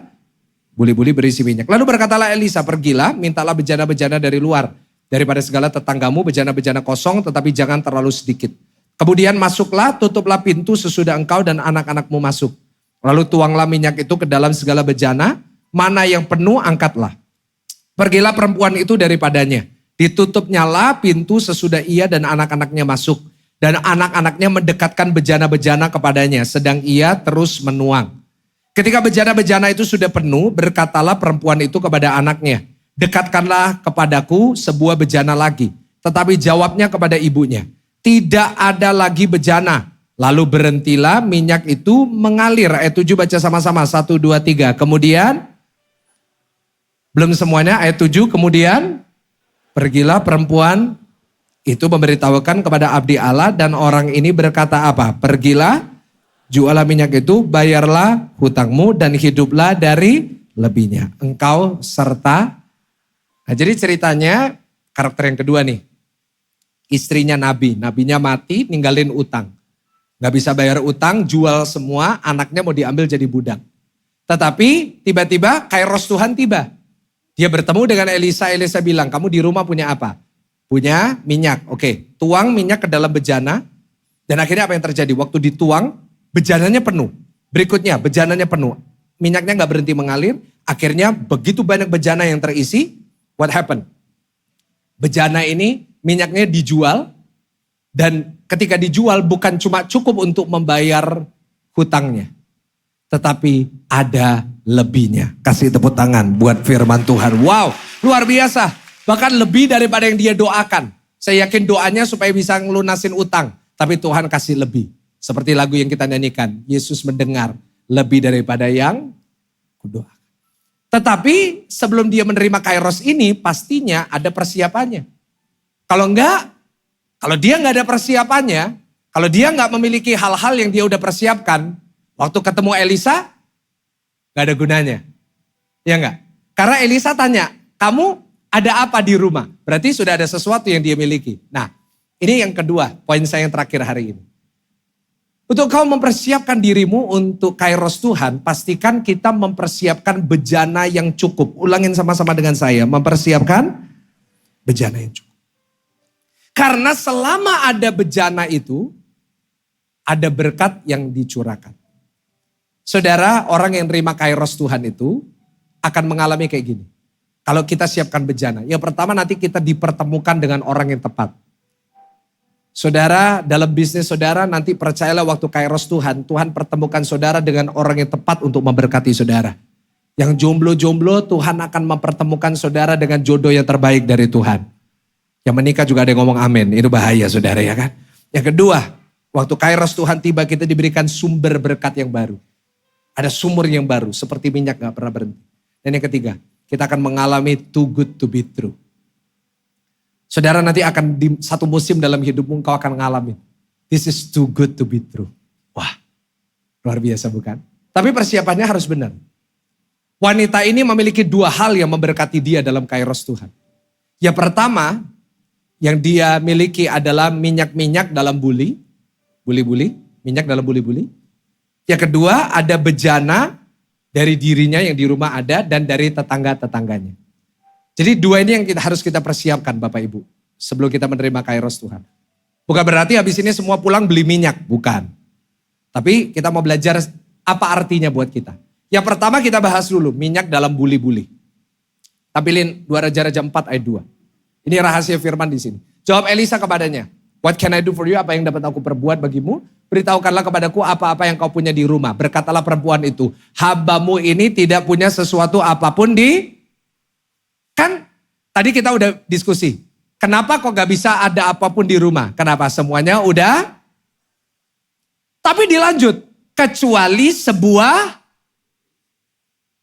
Buli-buli berisi minyak. Lalu berkatalah Elisa, pergilah, mintalah bejana-bejana dari luar. Daripada segala tetanggamu, bejana-bejana kosong, tetapi jangan terlalu sedikit. Kemudian masuklah, tutuplah pintu sesudah engkau dan anak-anakmu masuk. Lalu tuanglah minyak itu ke dalam segala bejana. Mana yang penuh angkatlah. Pergilah perempuan itu daripadanya. Ditutup nyala pintu sesudah ia dan anak-anaknya masuk. Dan anak-anaknya mendekatkan bejana-bejana kepadanya, sedang ia terus menuang. Ketika bejana-bejana itu sudah penuh, berkatalah perempuan itu kepada anaknya, dekatkanlah kepadaku sebuah bejana lagi. Tetapi jawabnya kepada ibunya, tidak ada lagi bejana. Lalu berhentilah minyak itu mengalir. Ayat 7 baca sama-sama, 1, 2, 3. Kemudian, belum semuanya, ayat 7, kemudian pergilah perempuan itu memberitahukan kepada abdi Allah dan orang ini berkata apa? Pergilah, jualah minyak itu, bayarlah hutangmu dan hiduplah dari lebihnya. Engkau serta. Nah, jadi ceritanya karakter yang kedua nih. Istrinya nabinya mati, ninggalin utang. Gak bisa bayar utang, jual semua, anaknya mau diambil jadi budak. Tetapi tiba-tiba kairos Tuhan tiba. Dia bertemu dengan Elisa bilang, kamu di rumah punya apa? Punya minyak, oke. Tuang minyak ke dalam bejana, dan akhirnya apa yang terjadi? Waktu dituang, bejananya penuh. Berikutnya, bejananya penuh. Minyaknya gak berhenti mengalir, akhirnya begitu banyak bejana yang terisi, what happened? Bejana ini, minyaknya dijual, dan ketika dijual bukan cuma cukup untuk membayar hutangnya. Tetapi ada lebihnya. Kasih tepuk tangan buat firman Tuhan. Wow, luar biasa. Bahkan lebih daripada yang dia doakan. Saya yakin doanya supaya bisa ngelunasin utang. Tapi Tuhan kasih lebih. Seperti lagu yang kita nyanyikan. Yesus mendengar lebih daripada yang kudoakan. Tetapi sebelum dia menerima kairos ini pastinya ada persiapannya. Kalau dia enggak ada persiapannya. Kalau dia enggak memiliki hal-hal yang dia udah persiapkan. Waktu ketemu Elisa gak ada gunanya. Ya enggak? Karena Elisa tanya, kamu ada apa di rumah? Berarti sudah ada sesuatu yang dia miliki. Nah, ini yang kedua, poin saya yang terakhir hari ini. Untuk kau mempersiapkan dirimu untuk kairos Tuhan, pastikan kita mempersiapkan bejana yang cukup. Ulangin sama-sama dengan saya, mempersiapkan bejana yang cukup. Karena selama ada bejana itu, ada berkat yang dicurahkan. Saudara, orang yang terima kairos Tuhan itu akan mengalami kayak gini. Kalau kita siapkan bejana. Yang pertama nanti kita dipertemukan dengan orang yang tepat. Saudara, dalam bisnis saudara nanti percayalah waktu kairos Tuhan. Tuhan pertemukan saudara dengan orang yang tepat untuk memberkati saudara. Yang jomblo-jomblo Tuhan akan mempertemukan saudara dengan jodoh yang terbaik dari Tuhan. Yang menikah juga ada yang ngomong amin. Itu bahaya saudara ya kan. Yang kedua, waktu kairos Tuhan tiba kita diberikan sumber berkat yang baru. Ada sumur yang baru seperti minyak gak pernah berhenti. Dan yang ketiga, kita akan mengalami too good to be true. Saudara nanti akan di satu musim dalam hidupmu kau akan ngalamin. This is too good to be true. Wah, luar biasa bukan? Tapi persiapannya harus benar. Wanita ini memiliki dua hal yang memberkati dia dalam kairos Tuhan. Yang pertama, yang dia miliki adalah minyak-minyak dalam buli-buli, minyak dalam buli-buli. Yang kedua, ada bejana dari dirinya yang di rumah ada dan dari tetangga-tetangganya. Jadi dua ini yang harus kita persiapkan Bapak Ibu. Sebelum kita menerima kairos Tuhan. Bukan berarti habis ini semua pulang beli minyak. Bukan. Tapi kita mau belajar apa artinya buat kita. Yang pertama kita bahas dulu minyak dalam buli-buli. Tampilin 2 Raja-Raja 4 ayat 2. Ini rahasia firman di sini. Jawab Elisa kepadanya. What can I do for you? Apa yang dapat aku perbuat bagimu? Beritahukanlah kepadaku apa-apa yang kau punya di rumah. Berkatalah perempuan itu, hambamu ini tidak punya sesuatu apapun di... Kan tadi kita udah diskusi. Kenapa kok gak bisa ada apapun di rumah? Kenapa? Semuanya udah... Tapi dilanjut. Kecuali sebuah...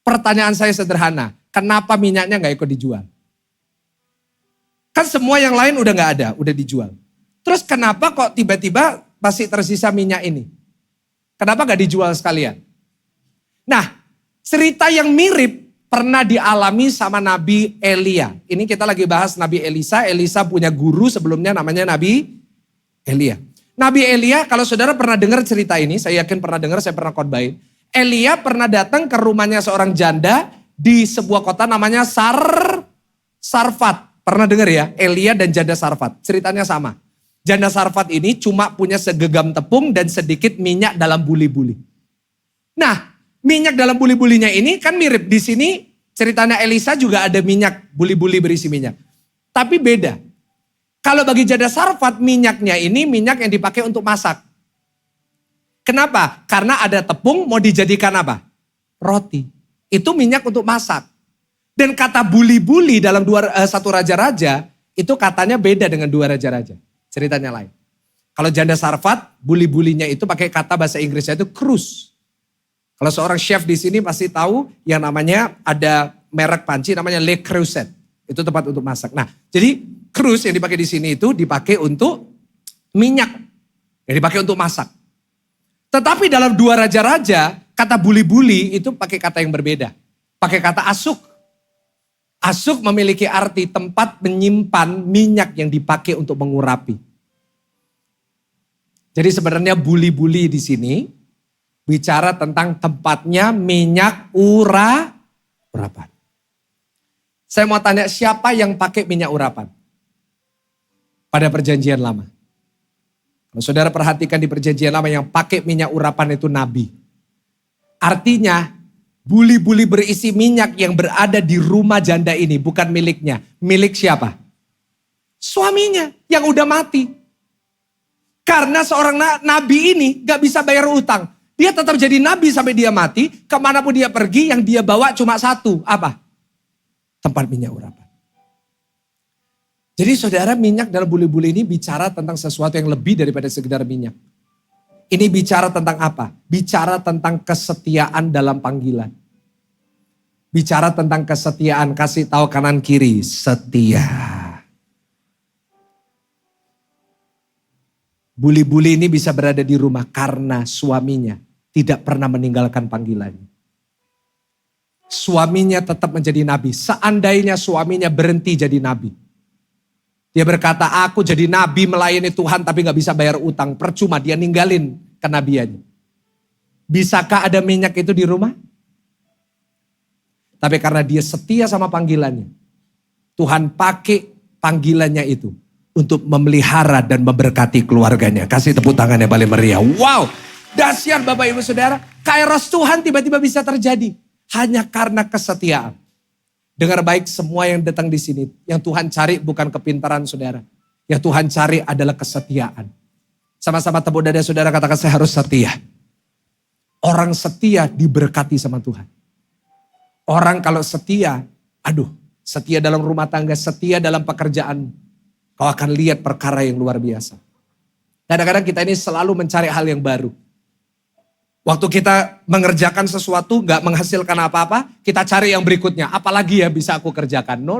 Pertanyaan saya sederhana. Kenapa minyaknya gak ikut dijual? Kan semua yang lain udah gak ada, udah dijual. Terus kenapa kok tiba-tiba masih tersisa minyak ini? Kenapa gak dijual sekalian? Nah, cerita yang mirip pernah dialami sama Nabi Elia. Ini kita lagi bahas Nabi Elisa. Elisa punya guru sebelumnya namanya Nabi Elia. Nabi Elia, kalau saudara pernah dengar cerita ini, saya yakin pernah dengar, saya pernah khotbahin. Elia pernah datang ke rumahnya seorang janda di sebuah kota namanya Sarfat. Pernah dengar ya? Elia dan janda Sarfat. Ceritanya sama. Janda Sarfat ini cuma punya segenggam tepung dan sedikit minyak dalam buli-buli. Nah, minyak dalam buli-bulinya ini kan mirip. Di sini ceritanya Elisa juga ada minyak, buli-buli berisi minyak. Tapi beda. Kalau bagi janda Sarfat, minyaknya ini minyak yang dipakai untuk masak. Kenapa? Karena ada tepung mau dijadikan apa? Roti. Itu minyak untuk masak. Dan kata buli-buli dalam satu raja-raja, itu katanya beda dengan dua raja-raja. Ceritanya lain. Kalau janda Sarfat, buli-bulinya itu pakai kata bahasa Inggrisnya itu krus. Kalau seorang chef di sini pasti tahu yang namanya ada merek panci namanya Le Creuset. Itu tempat untuk masak. Nah, jadi krus yang dipakai di sini itu dipakai untuk minyak. Yang dipakai untuk masak. Tetapi dalam dua raja-raja, kata buli-buli itu pakai kata yang berbeda. Pakai kata asuk. Asuk memiliki arti tempat menyimpan minyak yang dipakai untuk mengurapi. Jadi sebenarnya buli-buli di sini bicara tentang tempatnya minyak urapan. Saya mau tanya, siapa yang pakai minyak urapan pada perjanjian lama? Kalau saudara perhatikan di perjanjian lama yang pakai minyak urapan itu nabi. Artinya buli-buli berisi minyak yang berada di rumah janda ini bukan miliknya. Milik siapa? Suaminya yang udah mati. Karena seorang nabi ini gak bisa bayar utang. Dia tetap jadi nabi sampai dia mati. Kemanapun dia pergi yang dia bawa cuma satu. Apa? Tempat minyak urapan. Jadi saudara, minyak dalam buli-buli ini bicara tentang sesuatu yang lebih daripada sekedar minyak. Ini bicara tentang apa? Bicara tentang kesetiaan dalam panggilan. Bicara tentang kesetiaan, kasih tahu kanan kiri, setia. Buli-buli ini bisa berada di rumah karena suaminya tidak pernah meninggalkan panggilannya. Suaminya tetap menjadi nabi. Seandainya suaminya berhenti jadi nabi. Dia berkata, aku jadi nabi melayani Tuhan tapi gak bisa bayar utang. Percuma, dia ninggalin kenabiannya. Bisakah ada minyak itu di rumah? Tapi karena dia setia sama panggilannya. Tuhan pakai panggilannya itu untuk memelihara dan memberkati keluarganya. Kasih tepuk tangannya paling meriah. Wow, dahsyat Bapak Ibu Saudara. Kairos Tuhan tiba-tiba bisa terjadi. Hanya karena kesetiaan. Dengar baik semua yang datang di sini. Yang Tuhan cari bukan kepintaran saudara. Yang Tuhan cari adalah kesetiaan. Sama-sama tepuk dada saudara, katakan saya harus setia. Orang setia diberkati sama Tuhan. Orang kalau setia, setia dalam rumah tangga, setia dalam pekerjaan. Kau akan lihat perkara yang luar biasa. Kadang-kadang kita ini selalu mencari hal yang baru. Waktu kita mengerjakan sesuatu gak menghasilkan apa-apa, kita cari yang berikutnya. Apalagi ya bisa aku kerjakan? No.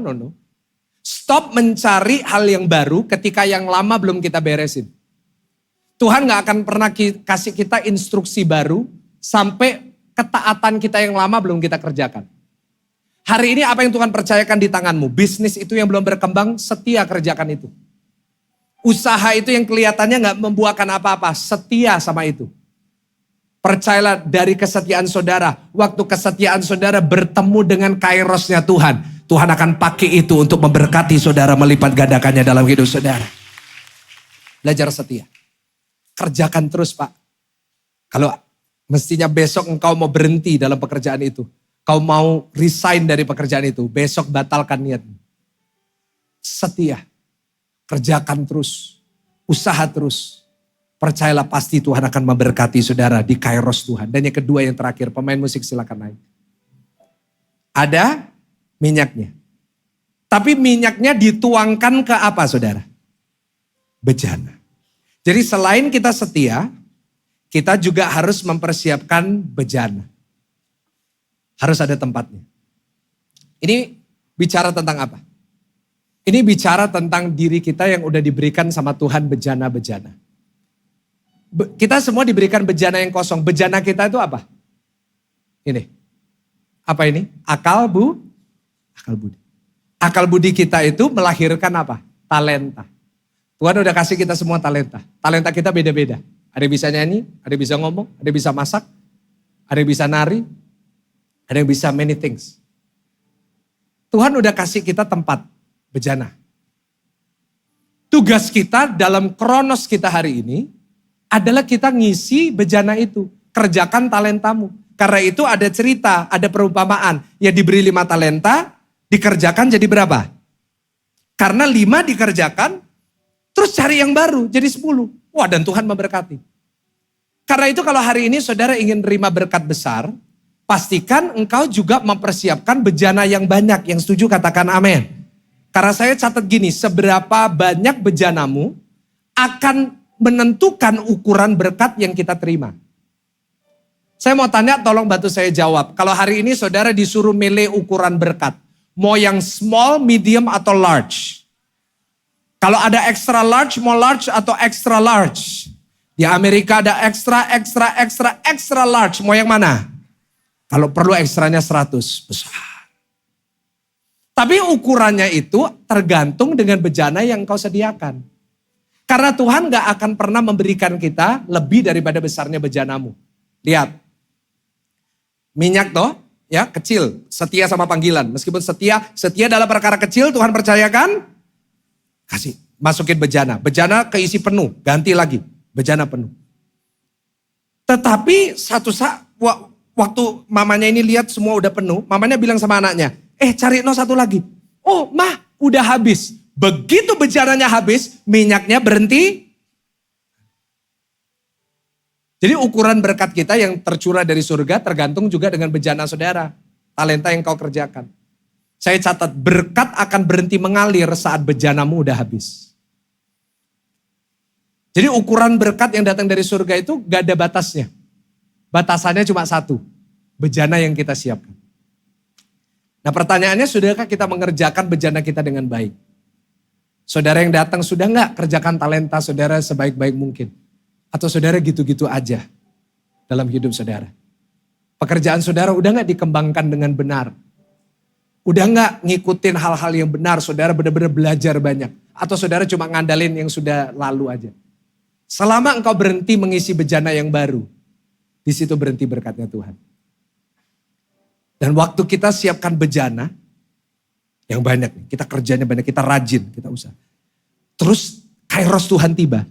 Stop mencari hal yang baru ketika yang lama belum kita beresin. Tuhan gak akan pernah kasih kita instruksi baru sampai ketaatan kita yang lama belum kita kerjakan. Hari ini apa yang Tuhan percayakan di tanganmu? Bisnis itu yang belum berkembang, setia kerjakan itu. Usaha itu yang kelihatannya gak membuahkan apa-apa, setia sama itu. Percayalah dari kesetiaan saudara. Waktu kesetiaan saudara bertemu dengan kairosnya Tuhan. Tuhan akan pakai itu untuk memberkati saudara, melipat gandakannya dalam hidup saudara. Belajar setia. Kerjakan terus Pak. Kalau mestinya besok engkau mau berhenti dalam pekerjaan itu. Kau mau resign dari pekerjaan itu. Besok batalkan niatmu. Setia. Kerjakan terus. Usaha terus. Percayalah pasti Tuhan akan memberkati saudara di kairos Tuhan. Dan yang kedua yang terakhir, pemain musik silakan naik. Ada minyaknya. Tapi minyaknya dituangkan ke apa saudara? Bejana. Jadi selain kita setia, kita juga harus mempersiapkan bejana. Harus ada tempatnya. Ini bicara tentang apa? Ini bicara tentang diri kita yang udah diberikan sama Tuhan bejana-bejana. Kita semua diberikan bejana yang kosong. Bejana kita itu apa? Ini. Apa ini? Akal budi. Akal budi kita itu melahirkan apa? Talenta. Tuhan udah kasih kita semua talenta. Talenta kita beda-beda. Ada yang bisa nyanyi, ada yang bisa ngomong, ada yang bisa masak, ada yang bisa nari, ada yang bisa many things. Tuhan udah kasih kita tempat bejana. Tugas kita dalam kronos kita hari ini adalah kita ngisi bejana itu. Kerjakan talentamu. Karena itu ada cerita, ada perumpamaan. Ya diberi 5 talenta, dikerjakan jadi berapa? Karena 5 dikerjakan, terus cari yang baru jadi 10. Wah, dan Tuhan memberkati. Karena itu kalau hari ini saudara ingin terima berkat besar, pastikan engkau juga mempersiapkan bejana yang banyak. Yang setuju katakan amin. Karena saya catat gini, seberapa banyak bejanamu akan menentukan ukuran berkat yang kita terima. Saya mau tanya, tolong bantu saya jawab. Kalau hari ini saudara disuruh milih ukuran berkat, mau yang small, medium, atau large? Kalau ada extra large, mau large atau extra large? Di Amerika ada extra large. Mau yang mana? Kalau perlu ekstranya 100, besar. Tapi ukurannya itu tergantung dengan bejana yang kau sediakan. Karena Tuhan gak akan pernah memberikan kita lebih daripada besarnya bejanamu. Lihat. Minyak toh, ya kecil, setia sama panggilan. Meskipun setia dalam perkara kecil Tuhan percayakan, kasih, masukin bejana. Bejana keisi penuh, ganti lagi, bejana penuh. Tetapi satu saat, waktu mamanya ini lihat semua udah penuh, mamanya bilang sama anaknya, cari satu lagi. Oh mah, udah habis. Begitu bejananya habis, minyaknya berhenti. Jadi ukuran berkat kita yang tercurah dari surga tergantung juga dengan bejana saudara. Talenta yang kau kerjakan. Saya catat berkat akan berhenti mengalir saat bejanamu udah habis. Jadi ukuran berkat yang datang dari surga itu gak ada batasnya. Batasannya cuma satu. Bejana yang kita siapkan. Nah pertanyaannya, sudahkah kita mengerjakan bejana kita dengan baik? Saudara yang datang sudah gak kerjakan talenta saudara sebaik-baik mungkin? Atau saudara gitu-gitu aja dalam hidup saudara? Pekerjaan saudara udah gak dikembangkan dengan benar? Udah gak ngikutin hal-hal yang benar, saudara benar-benar belajar banyak? Atau saudara cuma ngandalin yang sudah lalu aja? Selama engkau berhenti mengisi bejana yang baru, di situ berhenti berkatnya Tuhan. Dan waktu kita siapkan bejana, yang banyak, kita kerjanya banyak, kita rajin, kita usaha. Terus kairos Tuhan tiba.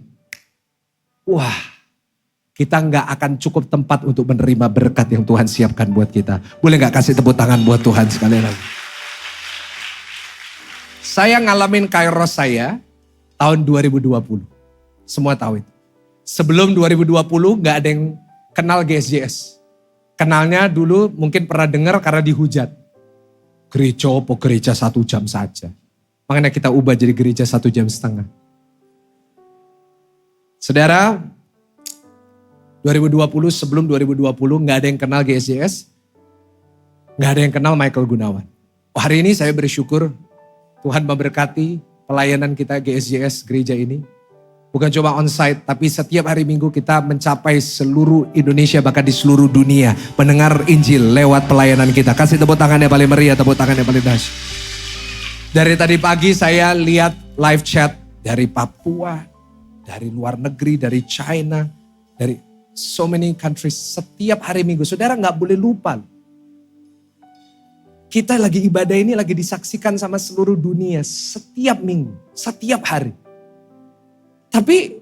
Wah, kita nggak akan cukup tempat untuk menerima berkat yang Tuhan siapkan buat kita. Boleh nggak kasih tepuk tangan buat Tuhan sekali lagi? Saya ngalamin kairos saya tahun 2020. Semua tahu itu. Sebelum 2020 nggak ada yang kenal GSJS. Kenalnya dulu mungkin pernah dengar karena dihujat. Gereja apa gereja 1 jam saja. Makanya kita ubah jadi gereja 1,5 jam. Saudara, 2020 sebelum 2020 gak ada yang kenal GSJS. Gak ada yang kenal Michael Gunawan. Hari ini saya bersyukur Tuhan memberkati pelayanan kita GSJS gereja ini. Bukan cuma onsite, tapi setiap hari Minggu kita mencapai seluruh Indonesia, bahkan di seluruh dunia. Mendengar Injil lewat pelayanan kita. Kasih tepuk tangan yang paling meriah, tepuk tangan yang paling dahsyat. Dari tadi pagi saya lihat live chat dari Papua, dari luar negeri, dari China, dari so many countries. Setiap hari Minggu, saudara gak boleh lupa. Kita lagi ibadah ini lagi disaksikan sama seluruh dunia. Setiap minggu, setiap hari. Tapi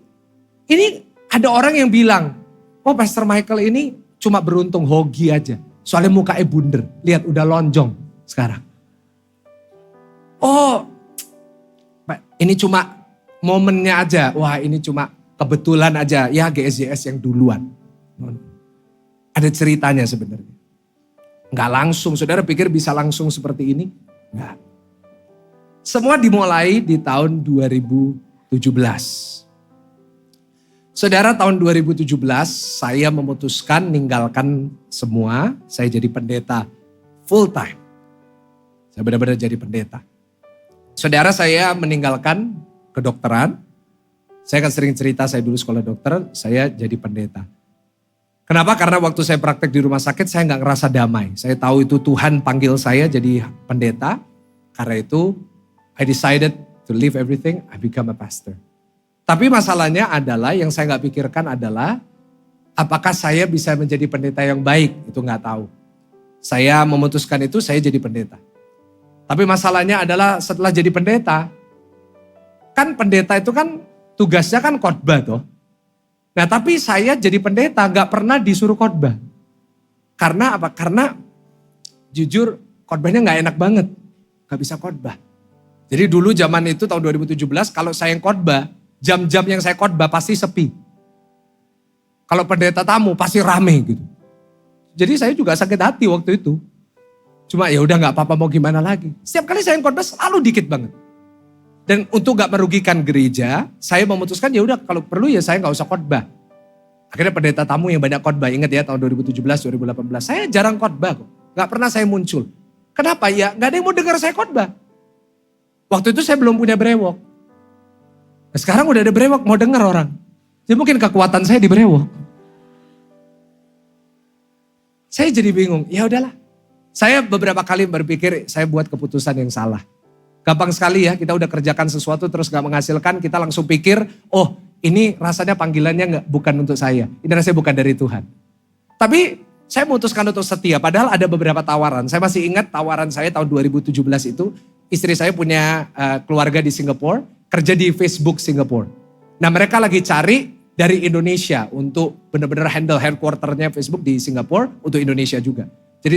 ini ada orang yang bilang, oh Pastor Michael ini cuma beruntung hoki aja. Soalnya mukanya bunder, lihat udah lonjong sekarang. Oh, ini cuma momennya aja. Wah ini cuma kebetulan aja. Ya GSJS yang duluan. Ada ceritanya sebenarnya. Enggak langsung, saudara pikir bisa langsung seperti ini? Enggak. Semua dimulai di tahun 2017. Saudara, tahun 2017 saya memutuskan ninggalkan semua. Saya jadi pendeta full time. Saya benar-benar jadi pendeta. Saudara, saya meninggalkan kedokteran. Saya kan sering cerita, saya dulu sekolah dokter, saya jadi pendeta. Kenapa? Karena waktu saya praktek di rumah sakit, saya gak ngerasa damai. Saya tahu itu Tuhan panggil saya jadi pendeta. Karena itu, I decided to leave everything, I become a pastor. Tapi masalahnya adalah, yang saya gak pikirkan adalah, apakah saya bisa menjadi pendeta yang baik? Itu gak tahu. Saya memutuskan itu, saya jadi pendeta. Tapi masalahnya adalah setelah jadi pendeta, kan pendeta itu kan tugasnya kan khotbah toh. Nah tapi saya jadi pendeta gak pernah disuruh khotbah. Karena apa? Karena jujur khotbahnya gak enak banget. Gak bisa khotbah. Jadi dulu zaman itu tahun 2017 kalau saya yang khotbah, jam-jam yang saya khotbah pasti sepi. Kalau pendeta tamu pasti rame gitu. Jadi saya juga sakit hati waktu itu. Cuma ya udah nggak apa-apa mau gimana lagi. Setiap kali saya yang khotbah selalu dikit banget. Dan untuk nggak merugikan gereja, saya memutuskan ya udah kalau perlu ya saya nggak usah khotbah. Akhirnya pendeta tamu yang banyak khotbah, ingat ya tahun 2017, 2018. Saya jarang khotbah kok. Gak pernah saya muncul. Kenapa? Ya gak ada yang mau dengar saya khotbah. Waktu itu saya belum punya brewok. Nah, sekarang udah ada brewok, mau dengar orang. Jadi mungkin kekuatan saya di brewok. Saya jadi bingung, ya udahlah. Saya beberapa kali berpikir saya buat keputusan yang salah. Gampang sekali ya, kita udah kerjakan sesuatu terus gak menghasilkan, kita langsung pikir, oh ini rasanya panggilannya bukan untuk saya. Ini rasanya bukan dari Tuhan. Tapi saya memutuskan untuk setia. Padahal ada beberapa tawaran. Saya masih ingat tawaran saya tahun 2017 itu. Istri saya punya keluarga di Singapura. Kerja di Facebook Singapura. Nah mereka lagi cari dari Indonesia untuk benar-benar handle headquarternya Facebook di Singapura. Untuk Indonesia juga. Jadi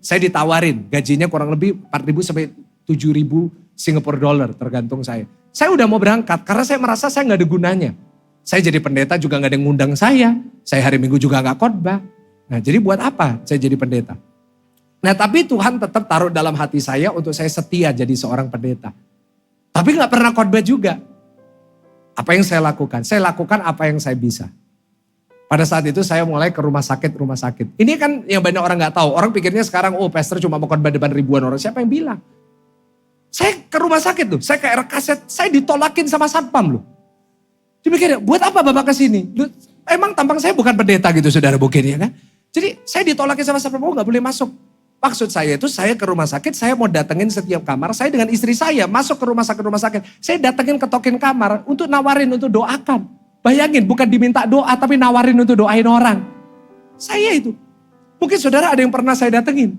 saya ditawarin. Gajinya kurang lebih 4.000 sampai 7.000 Singapore dollar tergantung saya. Saya udah mau berangkat karena saya merasa saya gak ada gunanya. Saya jadi pendeta juga gak ada yang ngundang saya. Saya hari Minggu juga gak khotbah. Nah jadi buat apa saya jadi pendeta? Nah tapi Tuhan tetap taruh dalam hati saya untuk saya setia jadi seorang pendeta. Tapi gak pernah khotbah juga. Apa yang saya lakukan? Saya lakukan apa yang saya bisa. Pada saat itu saya mulai ke rumah sakit. Ini kan yang banyak orang gak tahu. Orang pikirnya sekarang pastor cuma mau khotbah depan ribuan orang. Siapa yang bilang? Saya ke rumah sakit tuh, saya ke RKZ, saya ditolakin sama satpam loh. Dipikir, buat apa Bapak kesini? Emang tampang saya bukan pendeta gitu saudara mungkin ya kan? Jadi saya ditolakin sama satpam, gak boleh masuk. Maksud saya itu saya ke rumah sakit, saya mau datengin setiap kamar, saya dengan istri saya masuk ke rumah sakit. Saya datengin ketokin kamar untuk nawarin untuk doakan. Bayangin bukan diminta doa tapi nawarin untuk doain orang. Saya itu. Mungkin saudara ada yang pernah saya datengin.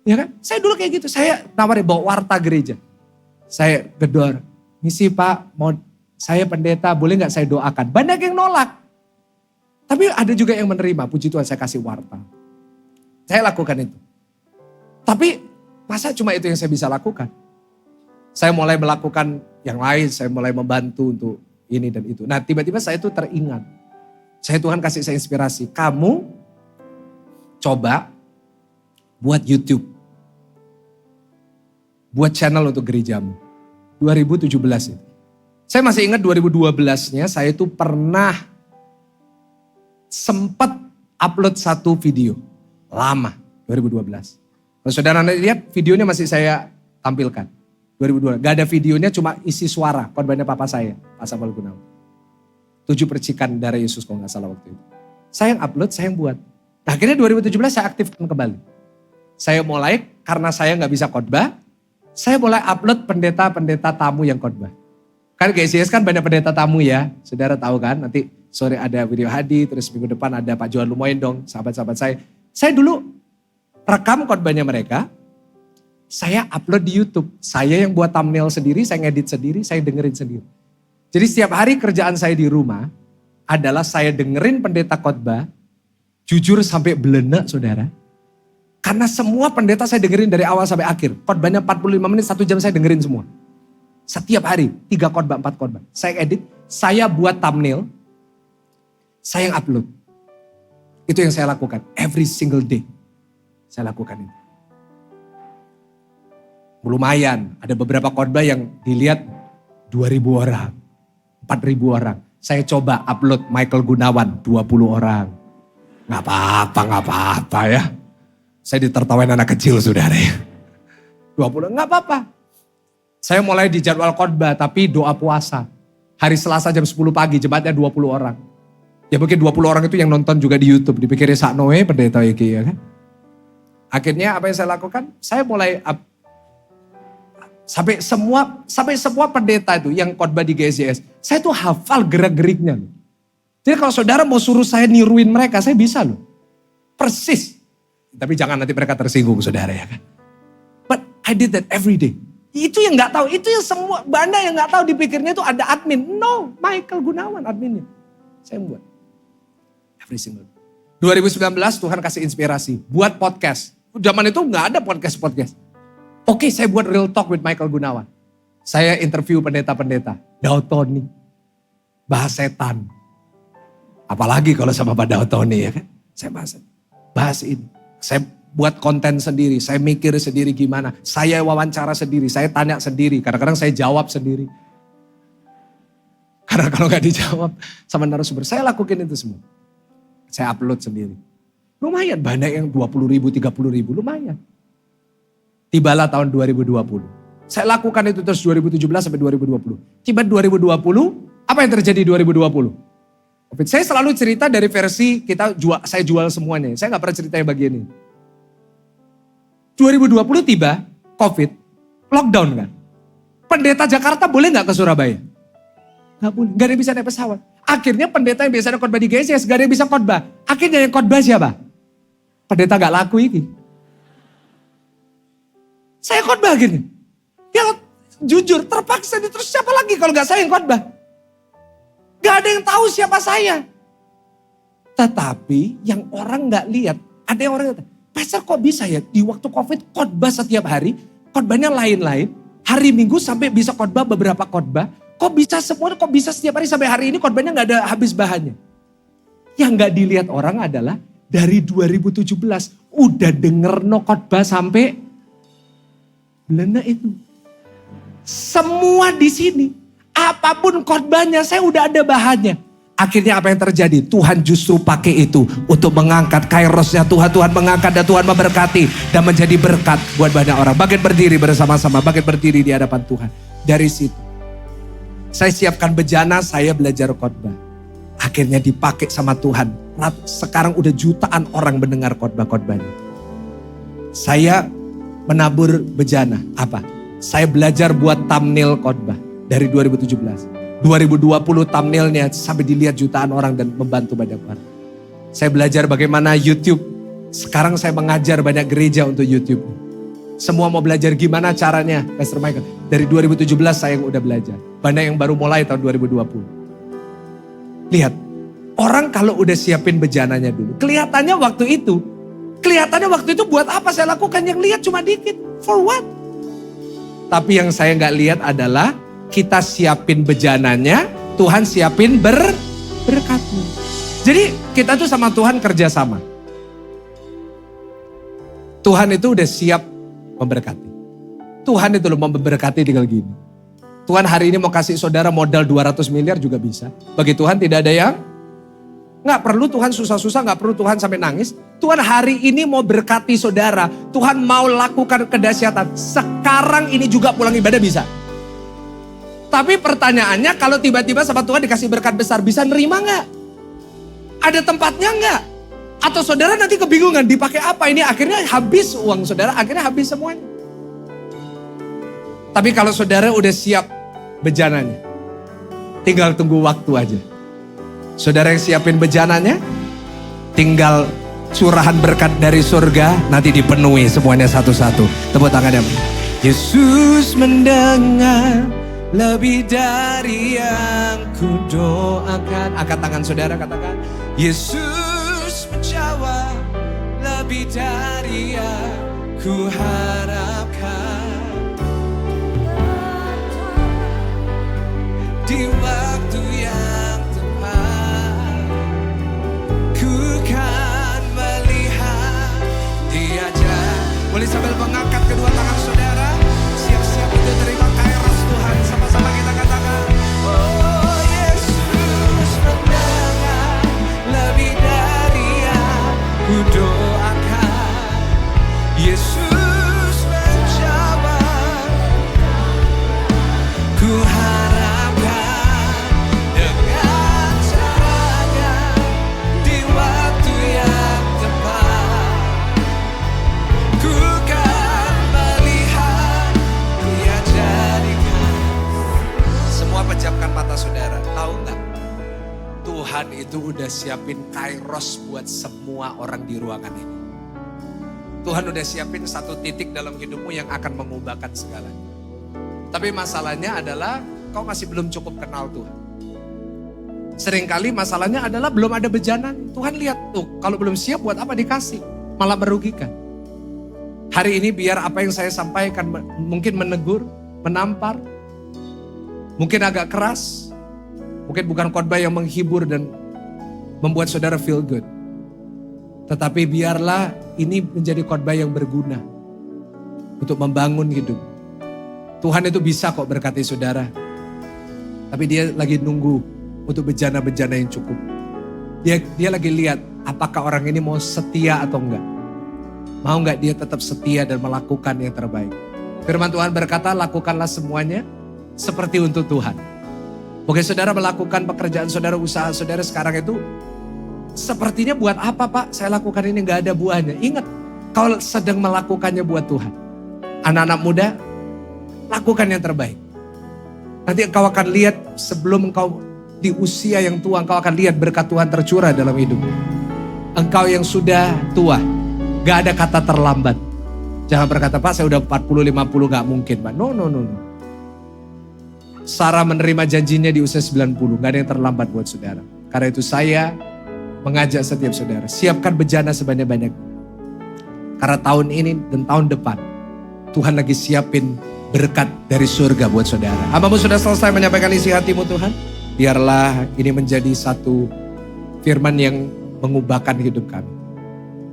Ya kan? Saya dulu kayak gitu, saya nawarin bawa warta gereja. Saya gedor, misi Pak, mau saya pendeta, boleh gak saya doakan? Banyak yang nolak. Tapi ada juga yang menerima, puji Tuhan saya kasih warta. Saya lakukan itu. Tapi masa cuma itu yang saya bisa lakukan? Saya mulai melakukan yang lain, saya mulai membantu untuk ini dan itu. Nah tiba-tiba saya tuh teringat. Tuhan kasih saya inspirasi, kamu coba buat YouTube. Buat channel untuk gerejamu. 2017 itu. Saya masih ingat 2012-nya saya itu pernah sempat upload satu video. Lama, 2012. Kalau saudara lihat videonya masih saya tampilkan. 2012. Gak ada videonya cuma isi suara. Khotbahnya papa saya, Pak Samuel Gunawan. 7 percikan darah Yesus kalau gak salah waktu itu. Saya yang upload, saya yang buat. Nah, akhirnya 2017 saya aktifkan kembali. Saya mulai karena saya gak bisa khotbah. Saya mulai upload pendeta-pendeta tamu yang khotbah. Kan GCS kan banyak pendeta tamu ya. Saudara tahu kan nanti sore ada video Hadi. Terus minggu depan ada Pak Johan Lumoyendong. Sahabat-sahabat saya. Saya dulu rekam khotbahnya mereka. Saya upload di YouTube. Saya yang buat thumbnail sendiri. Saya ngedit sendiri. Saya dengerin sendiri. Jadi setiap hari kerjaan saya di rumah. Adalah saya dengerin pendeta khotbah. Jujur sampai belenak saudara. Karena semua pendeta saya dengerin dari awal sampai akhir. Khotbahnya 45 menit, 1 jam saya dengerin semua. Setiap hari, 3 khotbah, 4 khotbah. Saya edit, saya buat thumbnail, saya yang upload. Itu yang saya lakukan, every single day. Saya lakukan itu. Lumayan, ada beberapa khotbah yang dilihat 2.000 orang, 4.000 orang. Saya coba upload Michael Gunawan, 20 orang. Gak apa-apa ya. Saya ditertawain anak kecil saudara ya. 20, gak apa-apa. Saya mulai di jadwal khotbah tapi doa puasa. Hari Selasa jam 10 pagi jemaatnya 20 orang. Ya mungkin 20 orang itu yang nonton juga di YouTube. Dipikirnya saknoe pendeta iki ya kan. Akhirnya apa yang saya lakukan? Saya mulai sampai semua pendeta itu yang khotbah di GSJS. Saya tuh hafal gerak-geriknya. Jadi kalau saudara mau suruh saya niruin mereka, saya bisa loh. Persis. Tapi jangan nanti mereka tersinggung saudara ya kan. But I did that every day. Itu yang gak tahu, itu yang semua banda yang gak tahu dipikirnya itu ada admin. No, Michael Gunawan adminnya. Saya buat. Every single. 2019 Tuhan kasih inspirasi buat podcast. Zaman itu gak ada podcast. Oke, saya buat real talk with Michael Gunawan. Saya interview pendeta-pendeta. Daud Tony. Bahas setan. Apalagi kalau sama Pak Daud Tony ya kan. Saya bahas ini. Saya buat konten sendiri. Saya mikir sendiri gimana. Saya wawancara sendiri. Saya tanya sendiri. Kadang-kadang saya jawab sendiri. Karena kalau gak dijawab sama narasumber. Saya lakukan itu semua. Saya upload sendiri. Lumayan banyak yang 20 ribu, 30 ribu. Lumayan. Tibalah tahun 2020. Saya lakukan itu terus 2017 sampai 2020. Tiba 2020, apa yang terjadi 2020? COVID. Saya selalu cerita dari versi saya jual semuanya. Saya gak pernah cerita yang bagian ini. 2020 tiba, COVID, lockdown kan. Pendeta Jakarta boleh gak ke Surabaya? Gak boleh, gak ada yang bisa naik pesawat. Akhirnya pendeta yang biasanya khotbah di GSS gak ada yang bisa khotbah. Akhirnya yang khotbah siapa? Pendeta gak laku ini. Saya khotbah gini. Ya jujur terpaksa terus siapa lagi kalau gak saya yang khotbah? Gak ada yang tahu siapa saya. Tetapi yang orang gak lihat, ada yang orang kata, Pastor kok bisa ya di waktu COVID khotbah setiap hari, khotbahnya lain-lain, hari Minggu sampai bisa khotbah beberapa khotbah, kok bisa semua, kok bisa setiap hari sampai hari ini khotbahnya gak ada habis bahannya. Yang gak dilihat orang adalah dari 2017 udah denger no khotbah sampai belena itu. Semua di sini, apapun khotbahnya saya udah ada bahannya. Akhirnya apa yang terjadi? Tuhan justru pakai itu untuk mengangkat kairosnya Tuhan. Tuhan mengangkat dan Tuhan memberkati dan menjadi berkat buat banyak orang. Bagian berdiri bersama-sama, bagian berdiri di hadapan Tuhan. Dari situ, saya siapkan bejana, saya belajar khotbah. Akhirnya dipakai sama Tuhan. Sekarang udah jutaan orang mendengar khotbah-khotbahnya. Saya menabur bejana. Apa? Saya belajar buat thumbnail khotbah dari 2017. 2020 thumbnailnya sampai dilihat jutaan orang dan membantu banyak orang. Saya belajar bagaimana YouTube. Sekarang saya mengajar banyak gereja untuk YouTube. Semua mau belajar gimana caranya, Pastor Michael. Dari 2017 saya yang udah belajar. Banyak yang baru mulai tahun 2020. Lihat, orang kalau udah siapin bejananya dulu. Kelihatannya waktu itu buat apa saya lakukan, yang lihat cuma dikit. For what? Tapi yang saya gak lihat adalah kita siapin bejananya, Tuhan siapin berkatnya. Jadi kita tuh sama Tuhan kerjasama. Tuhan itu udah siap memberkati. Tuhan itu loh memberkati tinggal gini. Tuhan hari ini mau kasih saudara modal 200 miliar juga bisa. Bagi Tuhan tidak ada yang gak perlu Tuhan susah-susah, gak perlu Tuhan sampai nangis. Tuhan hari ini mau berkati saudara. Tuhan mau lakukan kedahsyatan. Sekarang ini juga pulang ibadah bisa. Tapi pertanyaannya kalau tiba-tiba sama Tuhan dikasih berkat besar, bisa nerima gak? Ada tempatnya gak? Atau saudara nanti kebingungan dipakai apa ini? Akhirnya habis uang saudara, akhirnya habis semuanya. Tapi kalau saudara udah siap bejananya, tinggal tunggu waktu aja. Saudara yang siapin bejananya, tinggal curahan berkat dari surga, nanti dipenuhi semuanya satu-satu. Tepuk tangannya. Yesus mendengar lebih dari yang ku doakan. Angkat tangan saudara, katakan. Yesus menjawab lebih dari yang ku harapkan. Di waktu yang tepat, ku kan melihat Dia. Boleh sambil mengangkat kedua tangan saudara, siap-siap untuk terima kairos Tuhan. Sama-sama kita katakan, oh Yesus mendengar lebih dari yang ku doakan. Yesus menjawab, ku harapkan dengan caranya di waktu yang tepat. Ku kan melihat Dia jadikan. Semua pejamkan mata saudara. Tahu nggak? Tuhan itu udah siapin kairos buat semua orang di ruangan ini. Tuhan udah siapin satu titik dalam hidupmu yang akan mengubahkan segalanya. Tapi masalahnya adalah kau masih belum cukup kenal Tuhan. Seringkali masalahnya adalah belum ada bejana. Tuhan lihat tuh, kalau belum siap buat apa dikasih? Malah merugikan. Hari ini biar apa yang saya sampaikan mungkin menegur, menampar, mungkin agak keras, mungkin bukan khotbah yang menghibur dan membuat saudara feel good. Tetapi biarlah ini menjadi khotbah yang berguna untuk membangun hidup. Tuhan itu bisa kok berkati saudara. Tapi dia lagi nunggu untuk bejana-bejana yang cukup. Dia lagi lihat apakah orang ini mau setia atau enggak. Mau enggak dia tetap setia dan melakukan yang terbaik. Firman Tuhan berkata, lakukanlah semuanya seperti untuk Tuhan. Mungkin saudara melakukan pekerjaan saudara, usaha saudara sekarang itu sepertinya buat apa Pak? Saya lakukan ini gak ada buahnya. Ingat, kau sedang melakukannya buat Tuhan. Anak-anak muda, lakukan yang terbaik. Nanti engkau akan lihat sebelum engkau di usia yang tua, engkau akan lihat berkat Tuhan tercurah dalam hidupmu. Engkau yang sudah tua, gak ada kata terlambat. Jangan berkata, Pak saya udah 40-50 gak mungkin Pak. No. Sarah menerima janjinya di usia 90, gak ada yang terlambat buat saudara. Karena itu saya mengajak setiap saudara, siapkan bejana sebanyak-banyak. Karena tahun ini dan tahun depan, Tuhan lagi siapin berkat dari surga buat saudara. Hambamu sudah selesai menyampaikan isi hatimu Tuhan. Biarlah ini menjadi satu firman yang mengubahkan hidup kami.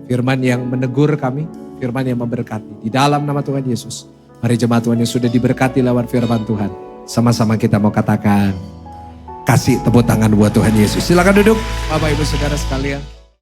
Firman yang menegur kami, firman yang memberkati. Di dalam nama Tuhan Yesus, mari jemaat Tuhan yang sudah diberkati lewat firman Tuhan. Sama-sama kita mau katakan, kasih tepuk tangan buat Tuhan Yesus. Silakan duduk Bapak Ibu Saudara sekalian.